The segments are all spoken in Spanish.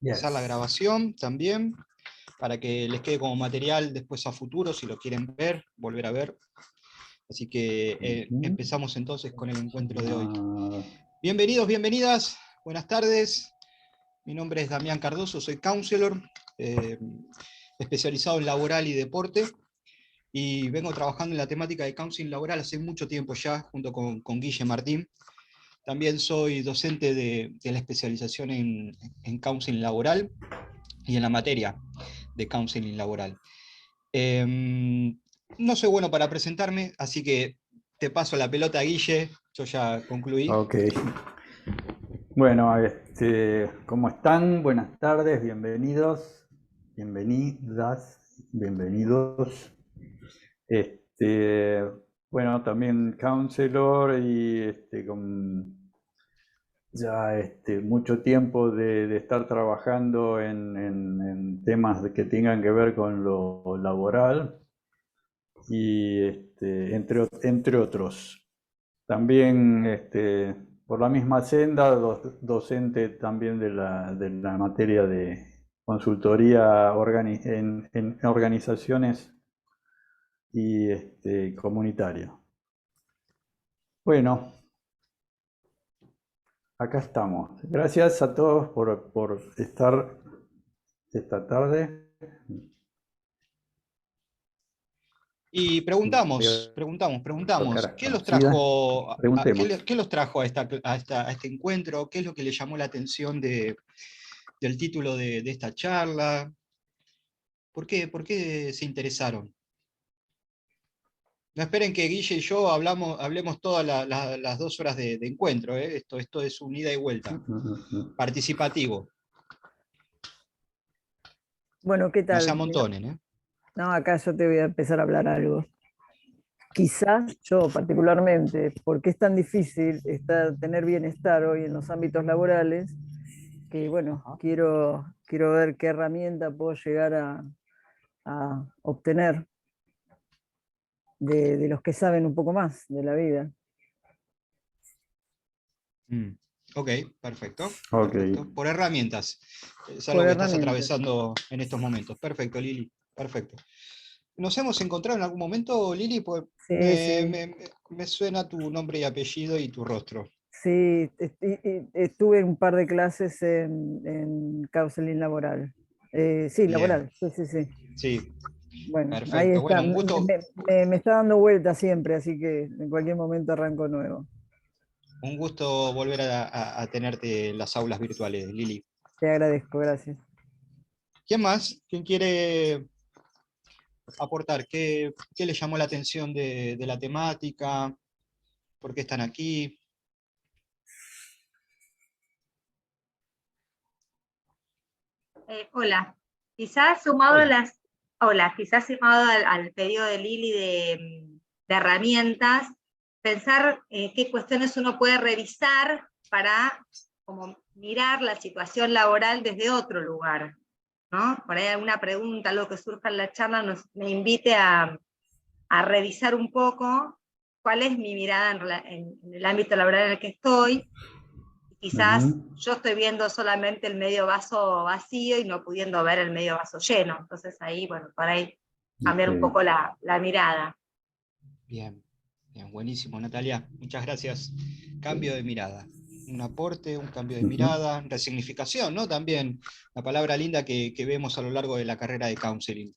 empezar la grabación también, para que les quede como material después a futuro, si lo quieren ver, volver a ver. Así que empezamos entonces con el encuentro de hoy. Bienvenidos, bienvenidas, buenas tardes. Mi nombre es Damián Cardoso, soy counselor, especializado en laboral y deporte, y vengo trabajando en la temática de counseling laboral hace mucho tiempo ya, junto con Guille Martín. También soy docente de la especialización en counseling laboral y en la materia de counseling laboral. No soy bueno para presentarme, así que te paso la pelota, Guille. Yo ya concluí. Ok. Bueno, ¿cómo están? Buenas tardes, bienvenidos, bienvenidas, bienvenidos. Bueno, también counselor y con ya mucho tiempo de estar trabajando en temas que tengan que ver con lo laboral y entre otros. También por la misma senda, docente también de la materia de consultoría en organizaciones y comunitaria. Bueno, acá estamos. Gracias a todos por estar esta tarde. Y preguntamos, ¿qué los trajo, Preguntemos. qué los trajo a este encuentro? ¿Qué es lo que les llamó la atención del título de esta charla? ¿Por qué se interesaron? No esperen que Guille y yo hablemos todas las 2 horas de encuentro, ¿eh? Esto es un ida y vuelta, participativo. Bueno, ¿qué No se tal? amontonen, ¿eh? No, acá yo te voy a empezar a hablar algo. Quizás yo particularmente, porque es tan difícil tener bienestar hoy en los ámbitos laborales, que bueno, quiero ver qué herramienta puedo llegar a obtener de los que saben un poco más de la vida. Ok, perfecto. Okay. Por herramientas. Es algo Por que estás herramientas. atravesando en estos momentos. Perfecto, Lili. Perfecto. ¿Nos hemos encontrado en algún momento, Lili? Pues Sí, me suena tu nombre y apellido y tu rostro. sí, estuve en un par de clases en counseling laboral. Sí, Bien. laboral, sí. Sí, Bueno, ahí perfecto. está. Bueno, un gusto, Me está dando vuelta siempre, así que en cualquier momento arranco nuevo. volver a tenerte en las aulas virtuales, Lili. Te agradezco, gracias. ¿Quién más? ¿Quién quiere aportar? ¿Qué le llamó la atención de la temática? ¿Por qué están aquí? Hola, quizás sumado Hola. quizás sumado al pedido de Lili de herramientas, pensar qué cuestiones uno puede revisar para como mirar la situación laboral desde otro lugar, ¿no? Por ahí alguna pregunta, algo que surja en la charla me invite a revisar un poco cuál es mi mirada en el ámbito laboral en el que estoy. Quizás yo estoy viendo solamente el medio vaso vacío y no pudiendo ver el medio vaso lleno. Entonces ahí, bueno, para ahí cambiar un poco la mirada. Bien, bien, buenísimo, Natalia. Muchas gracias. Cambio de mirada. Un aporte, un cambio de mirada, resignificación, ¿no? También la palabra linda que vemos a lo largo de la carrera de counseling.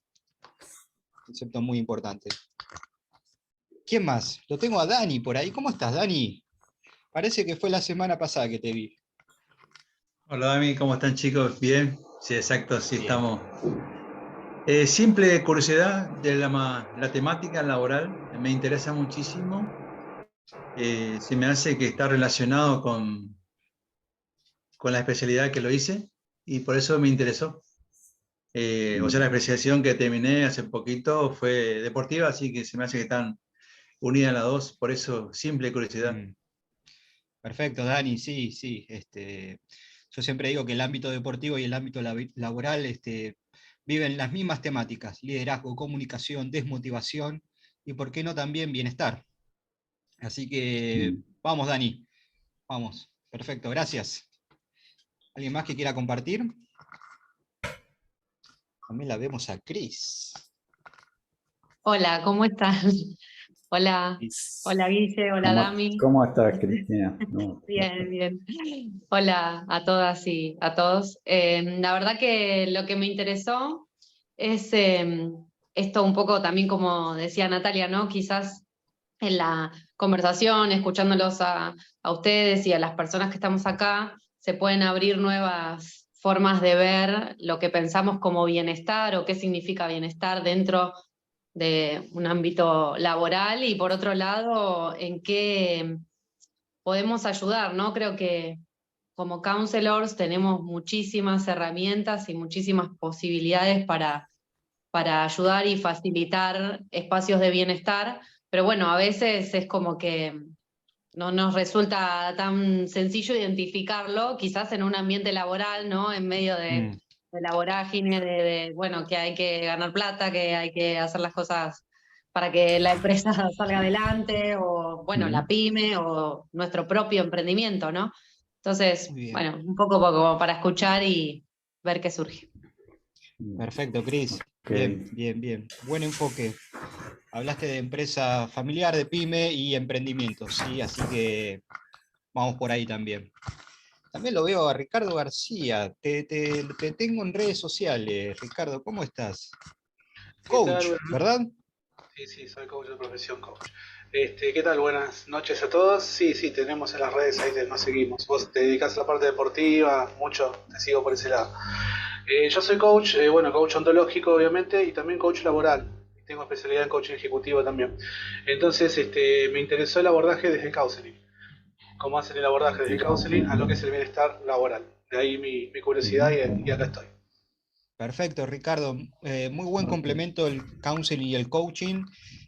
Concepto muy importante. ¿Quién más? Lo tengo a Dani por ahí. ¿Cómo estás, Dani? Parece que fue la semana pasada que te vi. Hola Dami, ¿cómo están chicos? ¿Bien? Sí, exacto, sí Bien. estamos. Simple curiosidad de la temática laboral, me interesa muchísimo. Se me hace que está relacionado con la especialidad que lo hice y por eso me interesó. O sea, la especialización que terminé hace poquito fue deportiva, así que se me hace que están unidas las dos, por eso simple curiosidad. Perfecto, Dani, sí. Yo siempre digo que el ámbito deportivo y el ámbito laboral viven las mismas temáticas: liderazgo, comunicación, desmotivación y, por qué no, también bienestar. Así que vamos, Dani, vamos. Perfecto, gracias. ¿Alguien más que quiera compartir? También la vemos a Cris. Hola, ¿cómo están? Hola, hola Guille, hola Dami. ¿Cómo estás, Cristina? No, Bien, bien. Hola a todas y a todos. La verdad que lo que me interesó es esto un poco también como decía Natalia, ¿no? Quizás en la conversación, escuchándolos a ustedes y a las personas que estamos acá, se pueden abrir nuevas formas de ver lo que pensamos como bienestar o qué significa bienestar dentro de un ámbito laboral y por otro lado, en qué podemos ayudar, ¿no? Creo que como counselors tenemos muchísimas herramientas y muchísimas posibilidades para ayudar y facilitar espacios de bienestar, pero bueno, a veces es como que no nos resulta tan sencillo identificarlo, quizás en un ambiente laboral, ¿no? En medio de la vorágine, bueno, que hay que ganar plata, que hay que hacer las cosas para que la empresa salga adelante, o bueno, la pyme, o nuestro propio emprendimiento, ¿no? Entonces, bueno, un poco como para escuchar y ver qué surge. Perfecto, Cris. Okay. Bien. Buen enfoque. Hablaste de empresa familiar, de pyme y emprendimiento, ¿sí? Así que vamos por ahí también. También lo veo a Ricardo García. Te tengo en redes sociales. Ricardo, ¿cómo estás? Coach, ¿verdad? Sí, soy coach de profesión, coach. ¿Qué tal? Buenas noches a todos. Sí, tenemos en las redes, ahí nos seguimos. Vos te dedicás a la parte deportiva, mucho, te sigo por ese lado. Yo soy coach, coach ontológico obviamente, y también coach laboral. Tengo especialidad en coaching ejecutivo también. Entonces, me interesó el abordaje desde el counseling. Cómo hacen el abordaje desde el counseling a lo que es el bienestar laboral. De ahí mi curiosidad y acá estoy. Perfecto, Ricardo. Muy buen complemento el counseling y el coaching,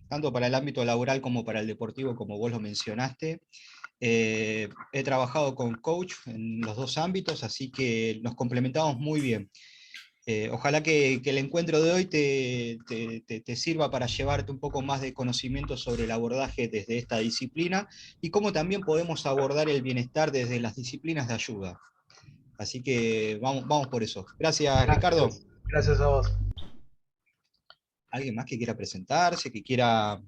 tanto para el ámbito laboral como para el deportivo, como vos lo mencionaste. He trabajado con coach en los dos ámbitos, así que nos complementamos muy bien. Ojalá que el encuentro de hoy te sirva para llevarte un poco más de conocimiento sobre el abordaje desde esta disciplina y cómo también podemos abordar el bienestar desde las disciplinas de ayuda. Así que vamos por eso. Gracias, Ricardo. Gracias a vos. ¿Alguien más que quiera presentarse, que quiera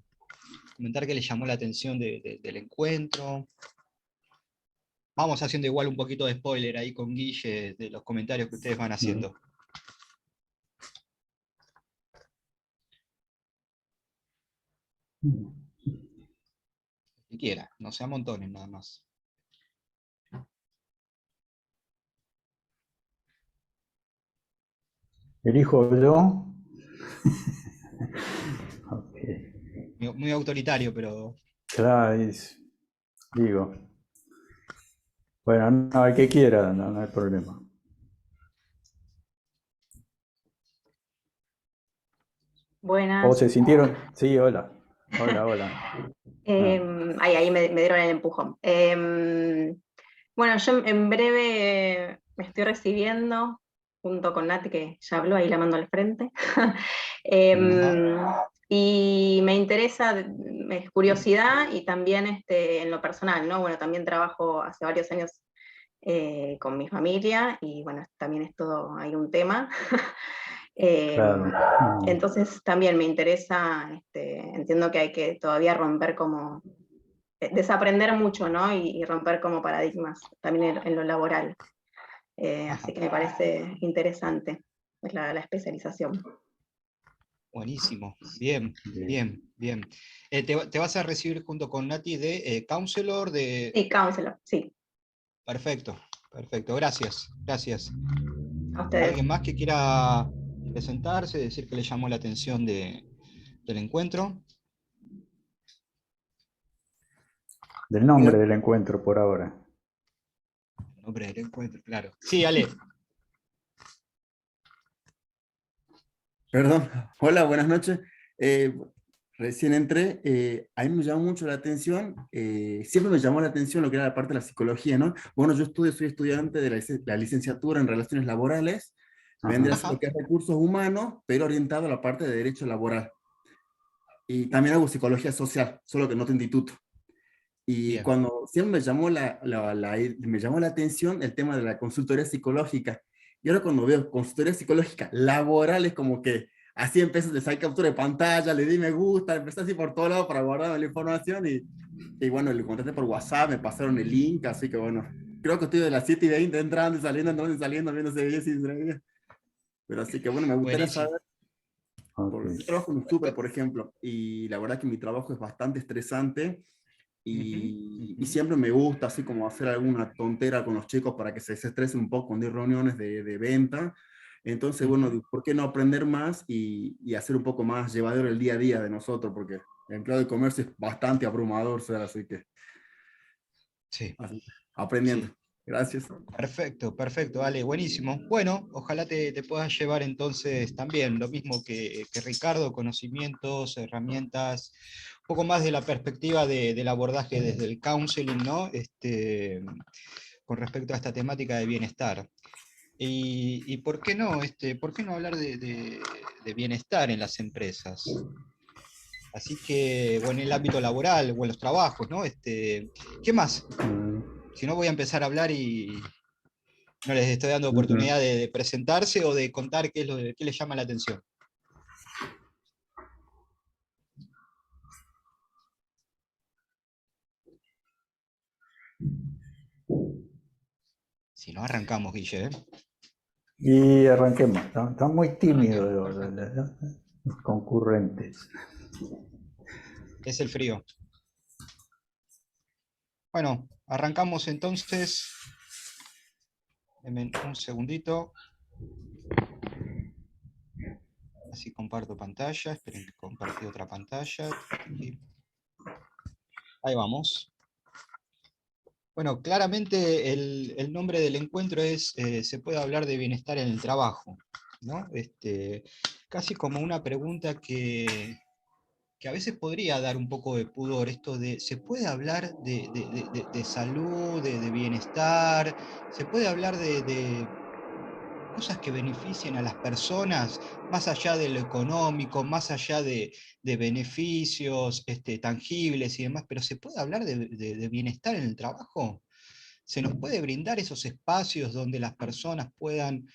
comentar qué le llamó la atención del encuentro? Vamos haciendo igual un poquito de spoiler ahí con Guille de los comentarios que ustedes van haciendo. Si quiera, no se amontonen nada más. ¿Elijo yo? Okay. Muy autoritario, pero... Claro, digo. Bueno, no, el que quiera, no hay problema. Buenas. ¿O se sintieron? Sí, hola. Hola. Ahí me dieron el empujón. Bueno, yo en breve me estoy recibiendo junto con Nati, que ya habló, ahí la mando al frente. Y me interesa, es curiosidad y también en lo personal, ¿no? Bueno, también trabajo hace varios años con mi familia y bueno, también es todo, hay un tema. Claro. Entonces también me interesa, entiendo que hay que todavía romper como, desaprender mucho, ¿no? Y romper como paradigmas también en lo laboral. Así que me parece interesante la especialización. Buenísimo, bien. ¿Te vas a recibir junto con Nati de counselor? Sí, counselor, sí. Perfecto, gracias. A ustedes. ¿Alguien más que quiera presentarse, decir que le llamó la atención del encuentro? Del nombre del encuentro por ahora. El nombre del encuentro, claro. Sí, Ale. Perdón, hola, buenas noches. Recién entré, a mí me llamó mucho la atención, siempre me llamó la atención lo que era la parte de la psicología, ¿no? Bueno, yo soy estudiante de la licenciatura en Relaciones Laborales, vendría a ser lo que es recursos humanos, pero orientado a la parte de derecho laboral. Y también hago psicología social, solo que no tengo instituto. Y Bien. cuando siempre me llamó la atención el tema de la consultoría psicológica, Y ahora cuando veo consultoría psicológica laboral, es como que así empecé, le saqué captura de pantalla, le di me gusta, empecé así por todos lados para guardar la información y bueno, le contacté por WhatsApp, me pasaron el link, así que bueno, creo que estoy de las 7:20 entrando y saliendo, viendo ese video sin entrevista. Pero así que bueno, me gustaría Buenísimo. saber, Ok. yo trabajo en un súper, por ejemplo, y la verdad que mi trabajo es bastante estresante y siempre me gusta así como hacer alguna tontera con los chicos para que se estresen un poco cuando hay reuniones de venta. Entonces, bueno, digo, ¿por qué no aprender más y hacer un poco más llevadero el día a día de nosotros? Porque el empleo de comercio es bastante abrumador, o sea, así que Sí. aprendiendo. Sí. Gracias. Perfecto, perfecto, Ale, buenísimo. Bueno, ojalá te puedas llevar entonces también lo mismo que Ricardo, conocimientos, herramientas, un poco más de la perspectiva del abordaje desde el counseling, ¿no? Con respecto a esta temática de bienestar. Y ¿por qué no? ¿Por qué no hablar de bienestar en las empresas? Así que, o en el ámbito laboral, o en los trabajos, ¿no? ¿Qué más? Si no, voy a empezar a hablar y no les estoy dando oportunidad de presentarse o de contar qué les llama la atención. Si no, arrancamos, Guille. Y arranquemos. Están muy tímidos los concurrentes. Es el frío. Bueno, arrancamos entonces. Denme un segundito. Así comparto pantalla. Esperen que compartí otra pantalla. Ahí vamos. Bueno, claramente el nombre del encuentro es se puede hablar de bienestar en el trabajo, ¿no? Casi como una pregunta que a veces podría dar un poco de pudor, esto de, ¿se puede hablar de salud, de bienestar? ¿Se puede hablar de cosas que beneficien a las personas, más allá de lo económico, más allá de beneficios tangibles y demás, pero se puede hablar de bienestar en el trabajo? ¿Se nos puede brindar esos espacios donde las personas puedan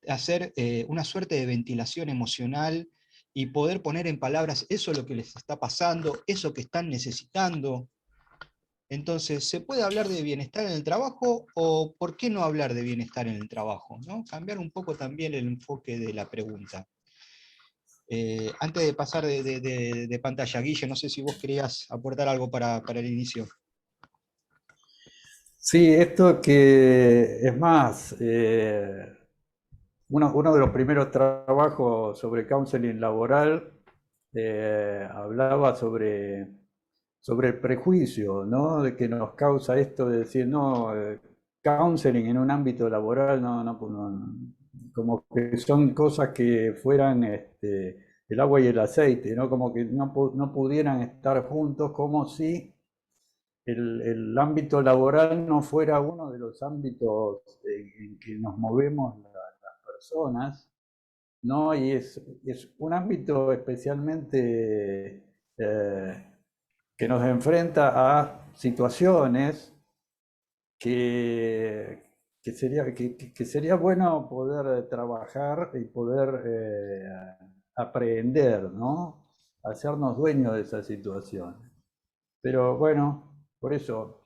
hacer una suerte de ventilación emocional y poder poner en palabras eso lo que les está pasando, eso que están necesitando? Entonces, ¿se puede hablar de bienestar en el trabajo o por qué no hablar de bienestar en el trabajo, ¿no? Cambiar un poco también el enfoque de la pregunta. Antes de pasar de pantalla, Guille, no sé si vos querías aportar algo para el inicio. Sí, esto que es más, uno de los primeros trabajos sobre counseling laboral hablaba sobre el prejuicio, ¿no? De que nos causa esto de decir, no, counseling en un ámbito laboral, no, como que son cosas que fueran el agua y el aceite, ¿no? Como que no pudieran estar juntos, como si el ámbito laboral no fuera uno de los ámbitos en que nos movemos las personas, ¿no? Y es un ámbito especialmente que nos enfrenta a situaciones que sería bueno poder trabajar y poder aprender, ¿no? Hacernos dueños de esa situación. Pero bueno, por eso,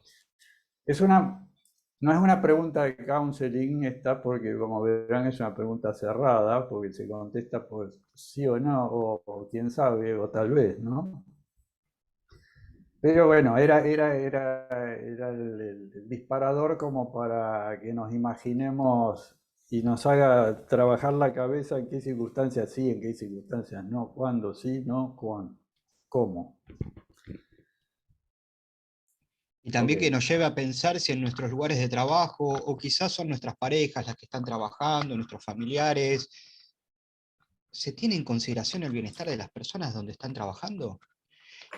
no es una pregunta de counseling esta, porque como verán es una pregunta cerrada, porque se contesta por sí o no, o quién sabe, o tal vez, ¿no? Pero bueno, era el disparador como para que nos imaginemos y nos haga trabajar la cabeza en qué circunstancias sí, en qué circunstancias no, cuándo sí, no, cuándo, cómo. Y también Okay. que nos lleve a pensar si en nuestros lugares de trabajo, o quizás son nuestras parejas las que están trabajando, nuestros familiares, ¿se tiene en consideración el bienestar de las personas donde están trabajando?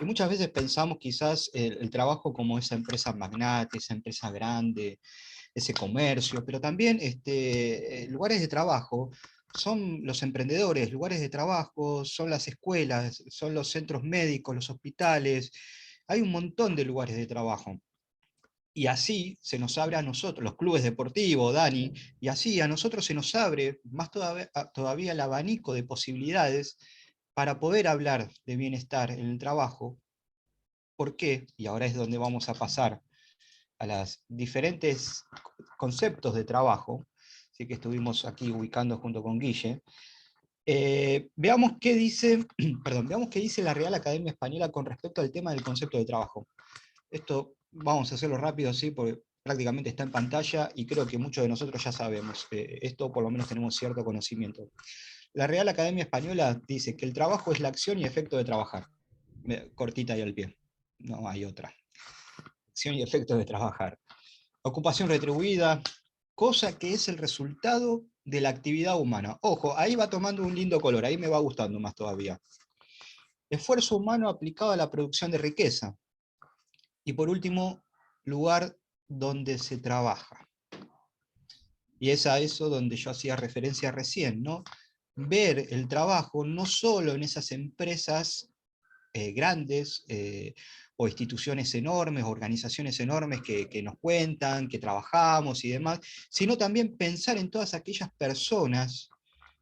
Y muchas veces pensamos quizás el trabajo como esa empresa magnate, esa empresa grande, ese comercio, pero también lugares de trabajo son los emprendedores, lugares de trabajo son las escuelas, son los centros médicos, los hospitales, hay un montón de lugares de trabajo. Y así se nos abre a nosotros, los clubes deportivos, Dani, y así a nosotros se nos abre más todavía el abanico de posibilidades para poder hablar de bienestar en el trabajo. ¿Por qué? Y ahora es donde vamos a pasar a los diferentes conceptos de trabajo, así que estuvimos aquí ubicando junto con Guille. Veamos qué dice, perdón, veamos qué dice la Real Academia Española con respecto al tema del concepto de trabajo. Esto vamos a hacerlo rápido, sí, porque prácticamente está en pantalla y creo que muchos de nosotros ya sabemos. Esto por lo menos tenemos cierto conocimiento. La Real Academia Española dice que el trabajo es la acción y efecto de trabajar. Cortita y al pie, no hay otra. Acción y efecto de trabajar. Ocupación retribuida, cosa que es el resultado de la actividad humana. Ojo, ahí va tomando un lindo color, ahí me va gustando más todavía. Esfuerzo humano aplicado a la producción de riqueza. Y por último, lugar donde se trabaja. Y es a eso donde yo hacía referencia recién, ¿no? Ver el trabajo no solo en esas empresas grandes o instituciones enormes, organizaciones enormes que nos cuentan, que trabajamos y demás, sino también pensar en todas aquellas personas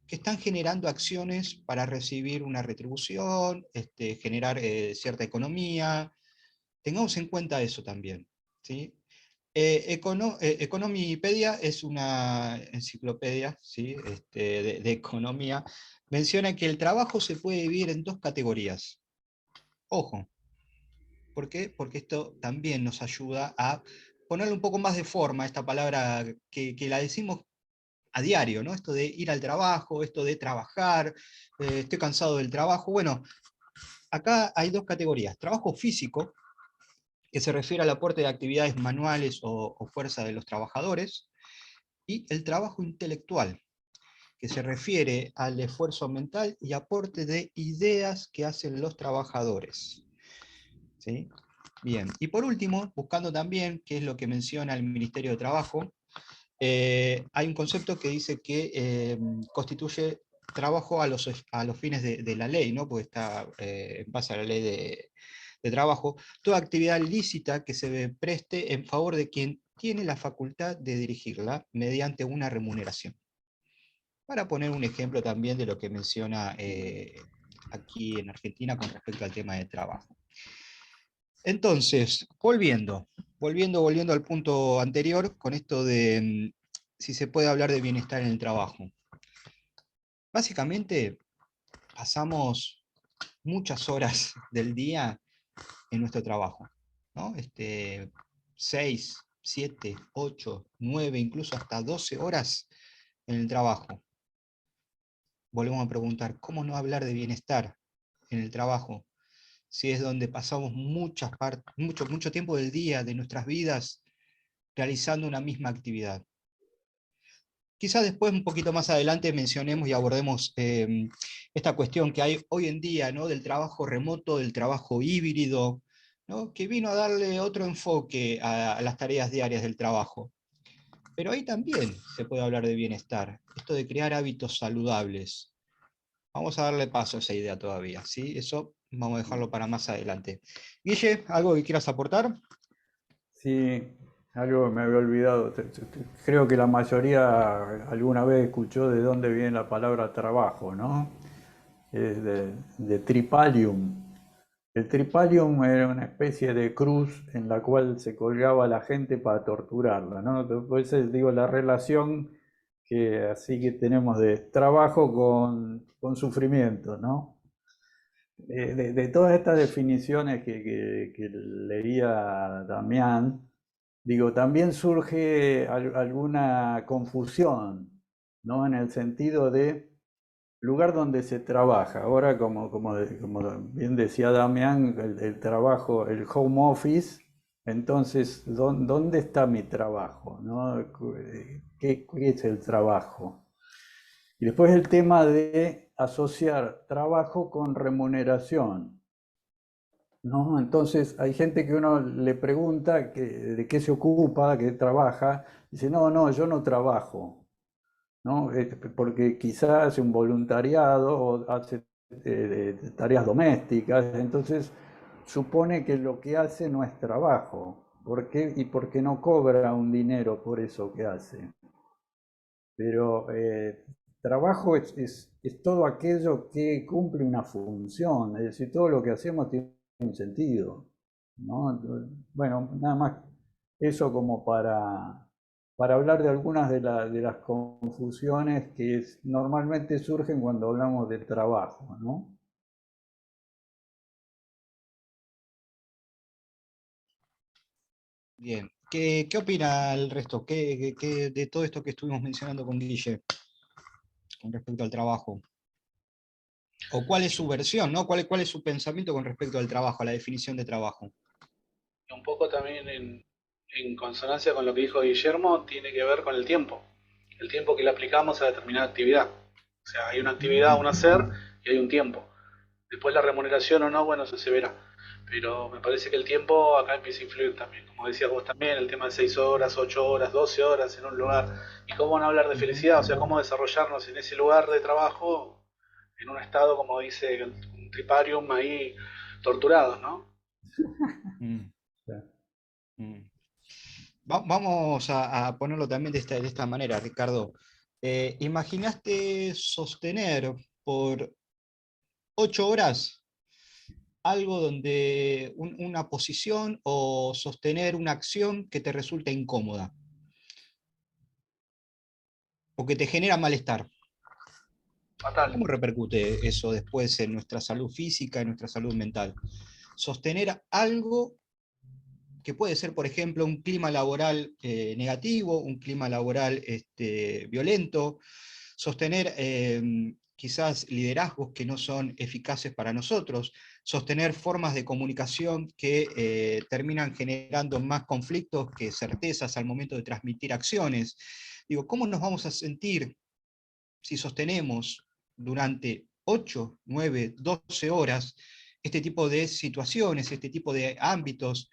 que están generando acciones para recibir una retribución, generar cierta economía. Tengamos en cuenta eso también, ¿sí? Economipedia es una enciclopedia, ¿sí? De economía. Menciona que el trabajo se puede dividir en dos categorías. Ojo, ¿por qué? Porque esto también nos ayuda a ponerle un poco más de forma a esta palabra que la decimos a diario, ¿no? Esto de ir al trabajo, esto de trabajar, estoy cansado del trabajo. Bueno, acá hay dos categorías. Trabajo físico, que se refiere al aporte de actividades manuales o fuerza de los trabajadores, y el trabajo intelectual, que se refiere al esfuerzo mental y aporte de ideas que hacen los trabajadores. ¿Sí? Bien, y por último, buscando también qué es lo que menciona el Ministerio de Trabajo, hay un concepto que dice que constituye trabajo a los fines de la ley, ¿no? Porque está en base a la ley de trabajo, toda actividad lícita que se preste en favor de quien tiene la facultad de dirigirla mediante una remuneración. Para poner un ejemplo también de lo que menciona aquí en Argentina con respecto al tema de trabajo. Entonces, volviendo al punto anterior, con esto de si se puede hablar de bienestar en el trabajo. Básicamente, pasamos muchas horas del día en nuestro trabajo, ¿no? 6, 7, 8, 9, incluso hasta 12 horas en el trabajo. Volvemos a preguntar, ¿cómo no hablar de bienestar en el trabajo? Si es donde pasamos mucho tiempo del día, de nuestras vidas, realizando una misma actividad. Quizás después, un poquito más adelante, mencionemos y abordemos esta cuestión que hay hoy en día, ¿no? Del trabajo remoto, del trabajo híbrido, ¿no? Que vino a darle otro enfoque a las tareas diarias del trabajo. Pero ahí también se puede hablar de bienestar, esto de crear hábitos saludables. Vamos a darle paso a esa idea todavía, ¿sí? Eso vamos a dejarlo para más adelante. Guille, ¿algo que quieras aportar? Sí, algo que me había olvidado. Creo que la mayoría alguna vez escuchó de dónde viene la palabra trabajo, ¿no? Es de tripalium. El tripalium era una especie de cruz en la cual se colgaba a la gente para torturarla, ¿no? Por eso digo la relación que así que tenemos de trabajo con sufrimiento, ¿no? De todas estas definiciones que leía Damián, digo, también surge alguna confusión, ¿no? En el sentido de lugar donde se trabaja. Ahora, como bien decía Damián, el trabajo, el home office, entonces, ¿dónde está mi trabajo? ¿No? ¿Qué es el trabajo? Y después el tema de asociar trabajo con remuneración, ¿no? Entonces hay gente que uno le pregunta de qué se ocupa, qué trabaja, dice, no, yo no trabajo, ¿no? Porque quizás hace un voluntariado o hace tareas domésticas, entonces supone que lo que hace no es trabajo, ¿Por qué? Y porque no cobra un dinero por eso que hace. Pero trabajo es todo aquello que cumple una función, es decir, todo lo que hacemos tiene un sentido, ¿no? Bueno, nada más eso como para hablar de algunas de las confusiones que normalmente surgen cuando hablamos del trabajo, ¿no? Bien. ¿Qué opina el resto? De todo esto que estuvimos mencionando con Guille con respecto al trabajo? ¿O cuál es su versión, ¿no? ¿Cuál es su pensamiento con respecto al trabajo, a la definición de trabajo? Un poco también en consonancia con lo que dijo Guillermo, tiene que ver con el tiempo que le aplicamos a determinada actividad. O sea, hay una actividad, un hacer y hay un tiempo. Después la remuneración o no, bueno, eso se verá. Pero me parece que el tiempo acá empieza a influir también. Como decías vos también, el tema de 6 horas, 8 horas, 12 horas en un lugar. Y cómo no hablar de felicidad, o sea, cómo desarrollarnos en ese lugar de trabajo en un estado, como dice, un triparium ahí, torturados, ¿no? Mm. Mm. Vamos a ponerlo también de esta manera, Ricardo. ¿Imaginaste sostener por 8 horas algo donde una posición o sostener una acción que te resulta incómoda o que te genera malestar? Fatal. ¿Cómo repercute eso después en nuestra salud física, en nuestra salud mental? Sostener algo que puede ser, por ejemplo, un clima laboral negativo, un clima laboral violento, sostener quizás liderazgos que no son eficaces para nosotros, sostener formas de comunicación que terminan generando más conflictos que certezas al momento de transmitir acciones. Digo, ¿cómo nos vamos a sentir si sostenemos durante 8, 9, 12 horas este tipo de situaciones, este tipo de ámbitos?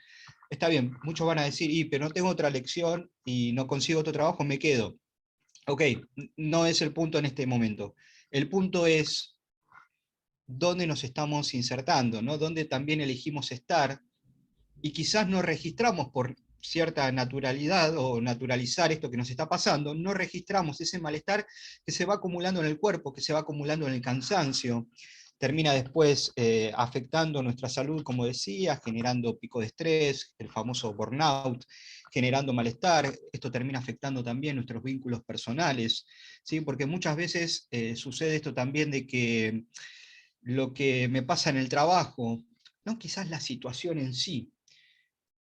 Está bien, muchos van a decir, pero no tengo otra elección y no consigo otro trabajo, me quedo. Ok, no es el punto en este momento. El punto es dónde nos estamos insertando, ¿no? Dónde también elegimos estar y quizás no registramos por cierta naturalidad o naturalizar esto que nos está pasando, no registramos ese malestar que se va acumulando en el cuerpo, que se va acumulando en el cansancio, termina después afectando nuestra salud, como decía, generando pico de estrés, el famoso burnout, generando malestar, esto termina afectando también nuestros vínculos personales, ¿sí? Porque muchas veces sucede esto también de que lo que me pasa en el trabajo, no quizás la situación en sí,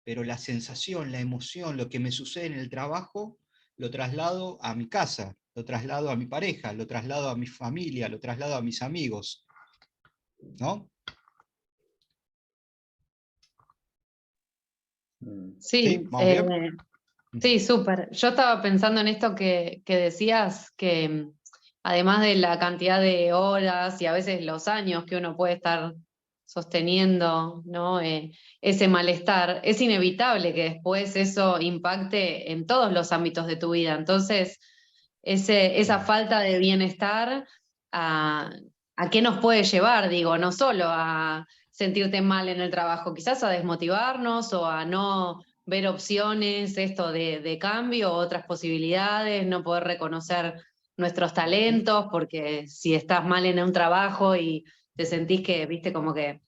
pero la sensación, la emoción, lo que me sucede en el trabajo, lo traslado a mi casa, lo traslado a mi pareja, lo traslado a mi familia, lo traslado a mis amigos, ¿no? Sí, ¿Vamos bien? sí, súper. Yo estaba pensando en esto que decías, que además de la cantidad de horas y a veces los años que uno puede estar sosteniendo, ¿no? Ese malestar, es inevitable que después eso impacte en todos los ámbitos de tu vida. Entonces, esa falta de bienestar, ¿a, a qué nos puede llevar? Digo, no solo a sentirte mal en el trabajo, quizás a desmotivarnos o a no ver opciones, esto de cambio, otras posibilidades, no poder reconocer nuestros talentos, porque si estás mal en un trabajo y te sentís que, viste, como que,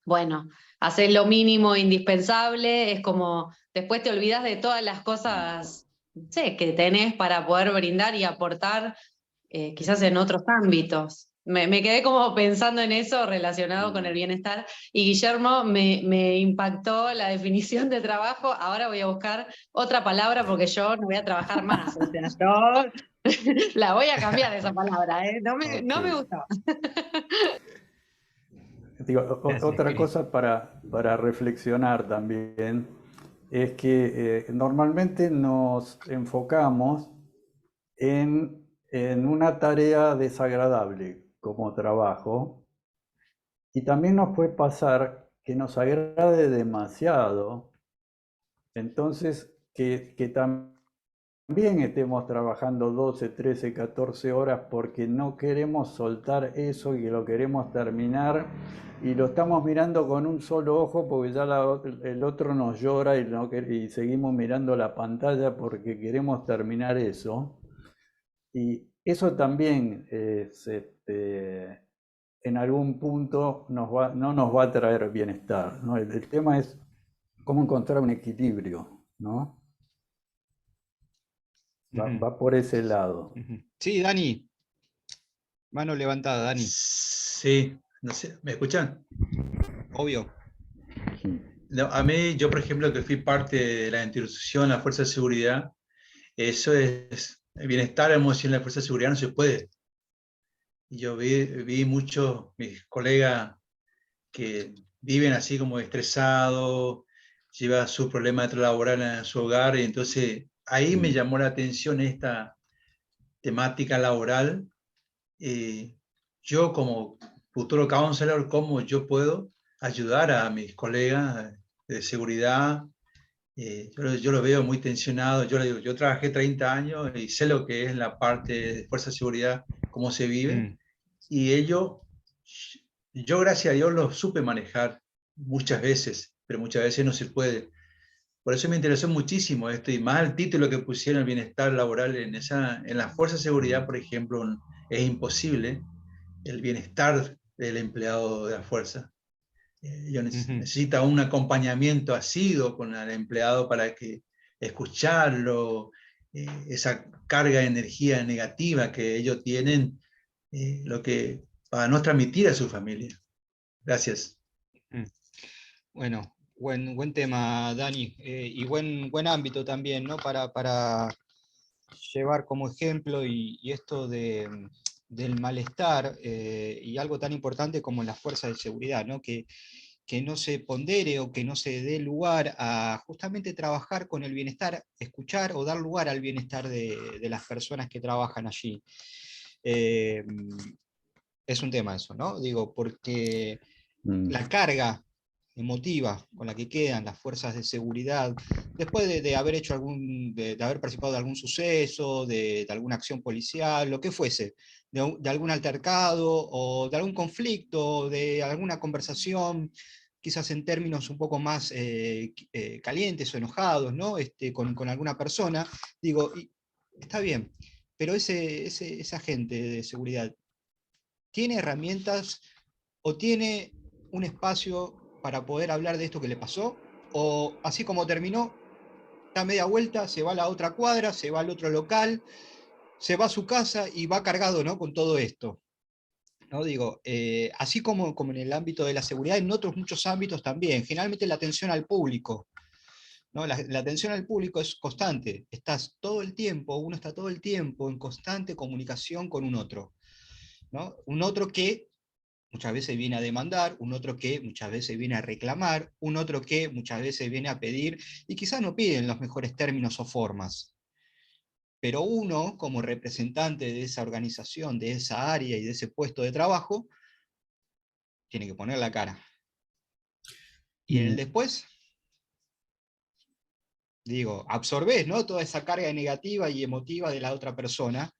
bueno, haces lo mínimo indispensable, es como, después te olvidas de todas las cosas, no sé, que tenés para poder brindar y aportar, quizás en otros ámbitos. Me quedé como pensando en eso relacionado con el bienestar y Guillermo me impactó la definición de trabajo. Ahora voy a buscar otra palabra porque yo no voy a trabajar más. O sea, yo la voy a cambiar esa palabra, ¿eh? No me gustó. Digo, Gracias, otra Cris. cosa para reflexionar también es que normalmente nos enfocamos en una tarea desagradable como trabajo y también nos puede pasar que nos agrade demasiado, entonces que también también estemos trabajando 12, 13, 14 horas porque no queremos soltar eso y lo queremos terminar y lo estamos mirando con un solo ojo porque ya el otro nos llora y seguimos mirando la pantalla porque queremos terminar eso. Y eso también en algún punto no nos va a traer bienestar, ¿no? El tema es cómo encontrar un equilibrio, ¿no? Va por ese lado. Sí, Dani. Mano levantada, Dani. Sí, no sé, ¿me escuchan? Obvio. No, a mí, yo por ejemplo, que fui parte de la institución, la Fuerza de Seguridad, eso es, el bienestar emocional de la Fuerza de Seguridad no se puede. Yo vi muchos, mis colegas que viven así como estresados, lleva su problema laboral en su hogar, y entonces ahí me llamó la atención esta temática laboral. Yo como futuro counselor, ¿cómo yo puedo ayudar a mis colegas de seguridad? Yo lo veo muy tensionado. Yo le digo, yo trabajé 30 años y sé lo que es la parte de fuerza de seguridad, cómo se vive. Y yo gracias a Dios lo supe manejar muchas veces, pero muchas veces no se puede. Por eso me interesó muchísimo esto, y más el título que pusieron, el bienestar laboral, en la fuerza de seguridad, por ejemplo, es imposible el bienestar del empleado de la fuerza. Necesita un acompañamiento asiduo con el empleado para que escucharlo, esa carga de energía negativa que ellos tienen, lo que para no transmitir a su familia. Gracias. Bueno, buen tema, Dani, y buen ámbito también, ¿no? Para llevar como ejemplo y esto del malestar, y algo tan importante como las fuerzas de seguridad, ¿no? Que no se pondere o que no se dé lugar a justamente trabajar con el bienestar, escuchar o dar lugar al bienestar de las personas que trabajan allí. Es un tema eso, ¿no? Digo, porque la carga emotiva con la que quedan las fuerzas de seguridad, después de haber hecho de haber participado de algún suceso, de alguna acción policial, lo que fuese, de algún altercado o de algún conflicto, de alguna conversación, quizás en términos un poco más calientes o enojados, ¿no? Con alguna persona, digo, está bien, pero esa gente de seguridad tiene herramientas o tiene un espacio para poder hablar de esto que le pasó, o así como terminó, da media vuelta, se va a la otra cuadra, se va al otro local, se va a su casa y va cargado, ¿no? Con todo esto. ¿No? Digo, así como en el ámbito de la seguridad, en otros muchos ámbitos también. Generalmente la atención al público, ¿no? La atención al público es constante. Uno está todo el tiempo en constante comunicación con un otro, ¿no? Un otro que muchas veces viene a demandar, un otro que muchas veces viene a reclamar, un otro que muchas veces viene a pedir, y quizás no piden los mejores términos o formas. Pero uno, como representante de esa organización, de esa área y de ese puesto de trabajo, tiene que poner la cara. Y en el después, digo, absorbés, ¿no? Toda esa carga negativa y emotiva de la otra persona,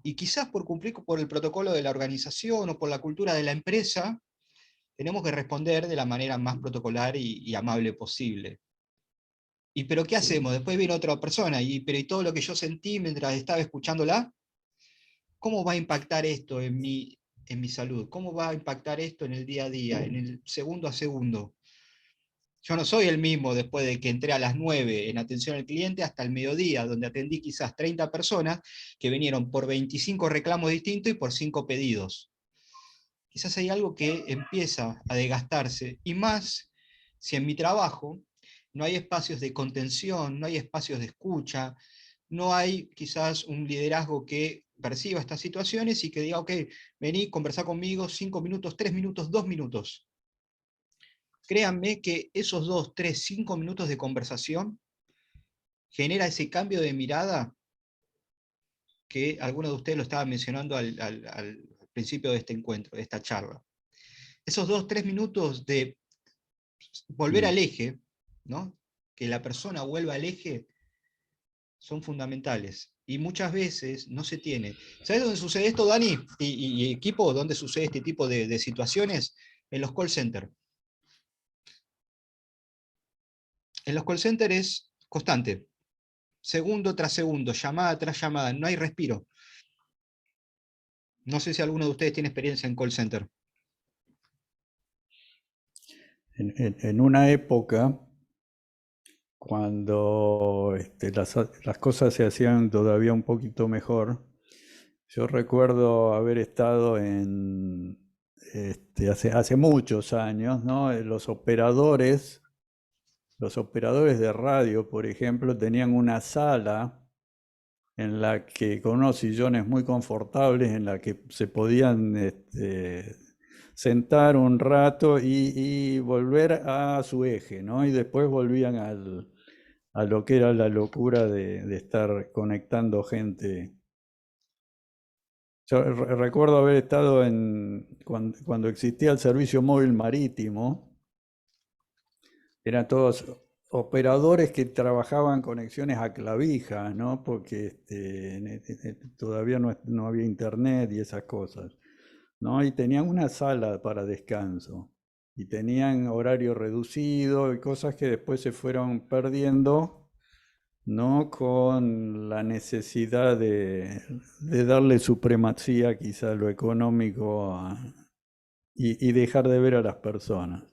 y quizás por cumplir por el protocolo de la organización o por la cultura de la empresa, tenemos que responder de la manera más protocolar y amable posible. ¿Pero qué hacemos? Después viene otra persona, pero todo lo que yo sentí mientras estaba escuchándola, ¿cómo va a impactar esto en mi salud? ¿Cómo va a impactar esto en el día a día, en el segundo a segundo? Yo no soy el mismo después de que entré a las 9 en atención al cliente hasta el mediodía, donde atendí quizás 30 personas que vinieron por 25 reclamos distintos y por 5 pedidos. Quizás hay algo que empieza a desgastarse, y más si en mi trabajo no hay espacios de contención, no hay espacios de escucha, no hay quizás un liderazgo que perciba estas situaciones y que diga, ok, vení, conversá conmigo 5 minutos, 3 minutos, 2 minutos. Créanme que esos 2, 3, 5 minutos de conversación genera ese cambio de mirada que alguno de ustedes lo estaba mencionando al principio de este encuentro, de esta charla. Esos 2, 3 minutos de volver al eje, ¿no? Que la persona vuelva al eje, son fundamentales. Y muchas veces no se tiene. ¿Sabes dónde sucede esto, Dani? Y equipo, ¿dónde sucede este tipo de situaciones? En los call centers. En los call centers es constante. Segundo tras segundo, llamada tras llamada, no hay respiro. No sé si alguno de ustedes tiene experiencia en call center. En una época, cuando las cosas se hacían todavía un poquito mejor, yo recuerdo haber estado hace muchos años, ¿no? Los operadores de radio, por ejemplo, tenían una sala en la que, con unos sillones muy confortables, en la que se podían sentar un rato y volver a su eje, ¿no? Y después volvían a lo que era la locura de estar conectando gente. Yo recuerdo haber estado cuando existía el servicio móvil marítimo, eran todos operadores que trabajaban conexiones a clavijas, ¿no? Porque todavía no había internet y esas cosas, ¿no? Y tenían una sala para descanso, y tenían horario reducido y cosas que después se fueron perdiendo, ¿no? Con la necesidad de darle supremacía quizá a lo económico y dejar de ver a las personas.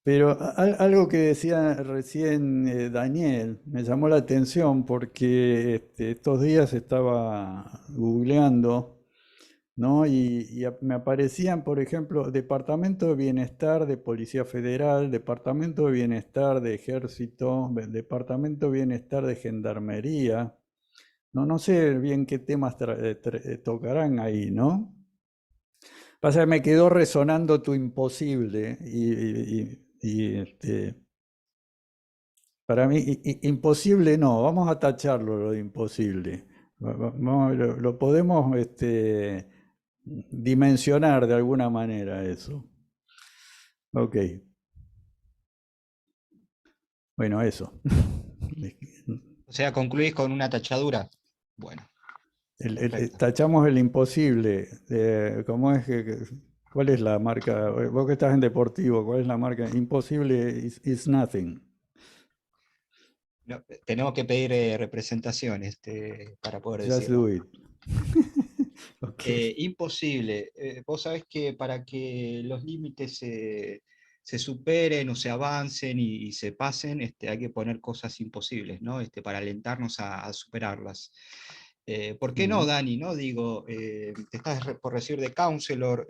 Pero algo que decía recién Daniel me llamó la atención, porque estos días estaba googleando, ¿no? Y me aparecían, por ejemplo, Departamento de Bienestar de Policía Federal, Departamento de Bienestar de Ejército, Departamento de Bienestar de Gendarmería. No sé bien qué temas tocarán ahí, ¿no? Pasa que me quedó resonando tu imposible para mí imposible no, vamos a tacharlo lo de imposible. Lo podemos dimensionar de alguna manera eso. Ok. Bueno, eso. O sea, concluís con una tachadura. Bueno. Tachamos el imposible. ¿Cómo es cuál es la marca? Vos que estás en deportivo, ¿cuál es la marca? Imposible is nothing. No, tenemos que pedir representación para poder decirlo. Just do it. Okay. Imposible. Vos sabés que para que los límites se superen o se avancen y se pasen, hay que poner cosas imposibles, ¿no? Para alentarnos a superarlas. ¿Por qué no, Dani? ¿No? Digo, te estás por recibir de counselor,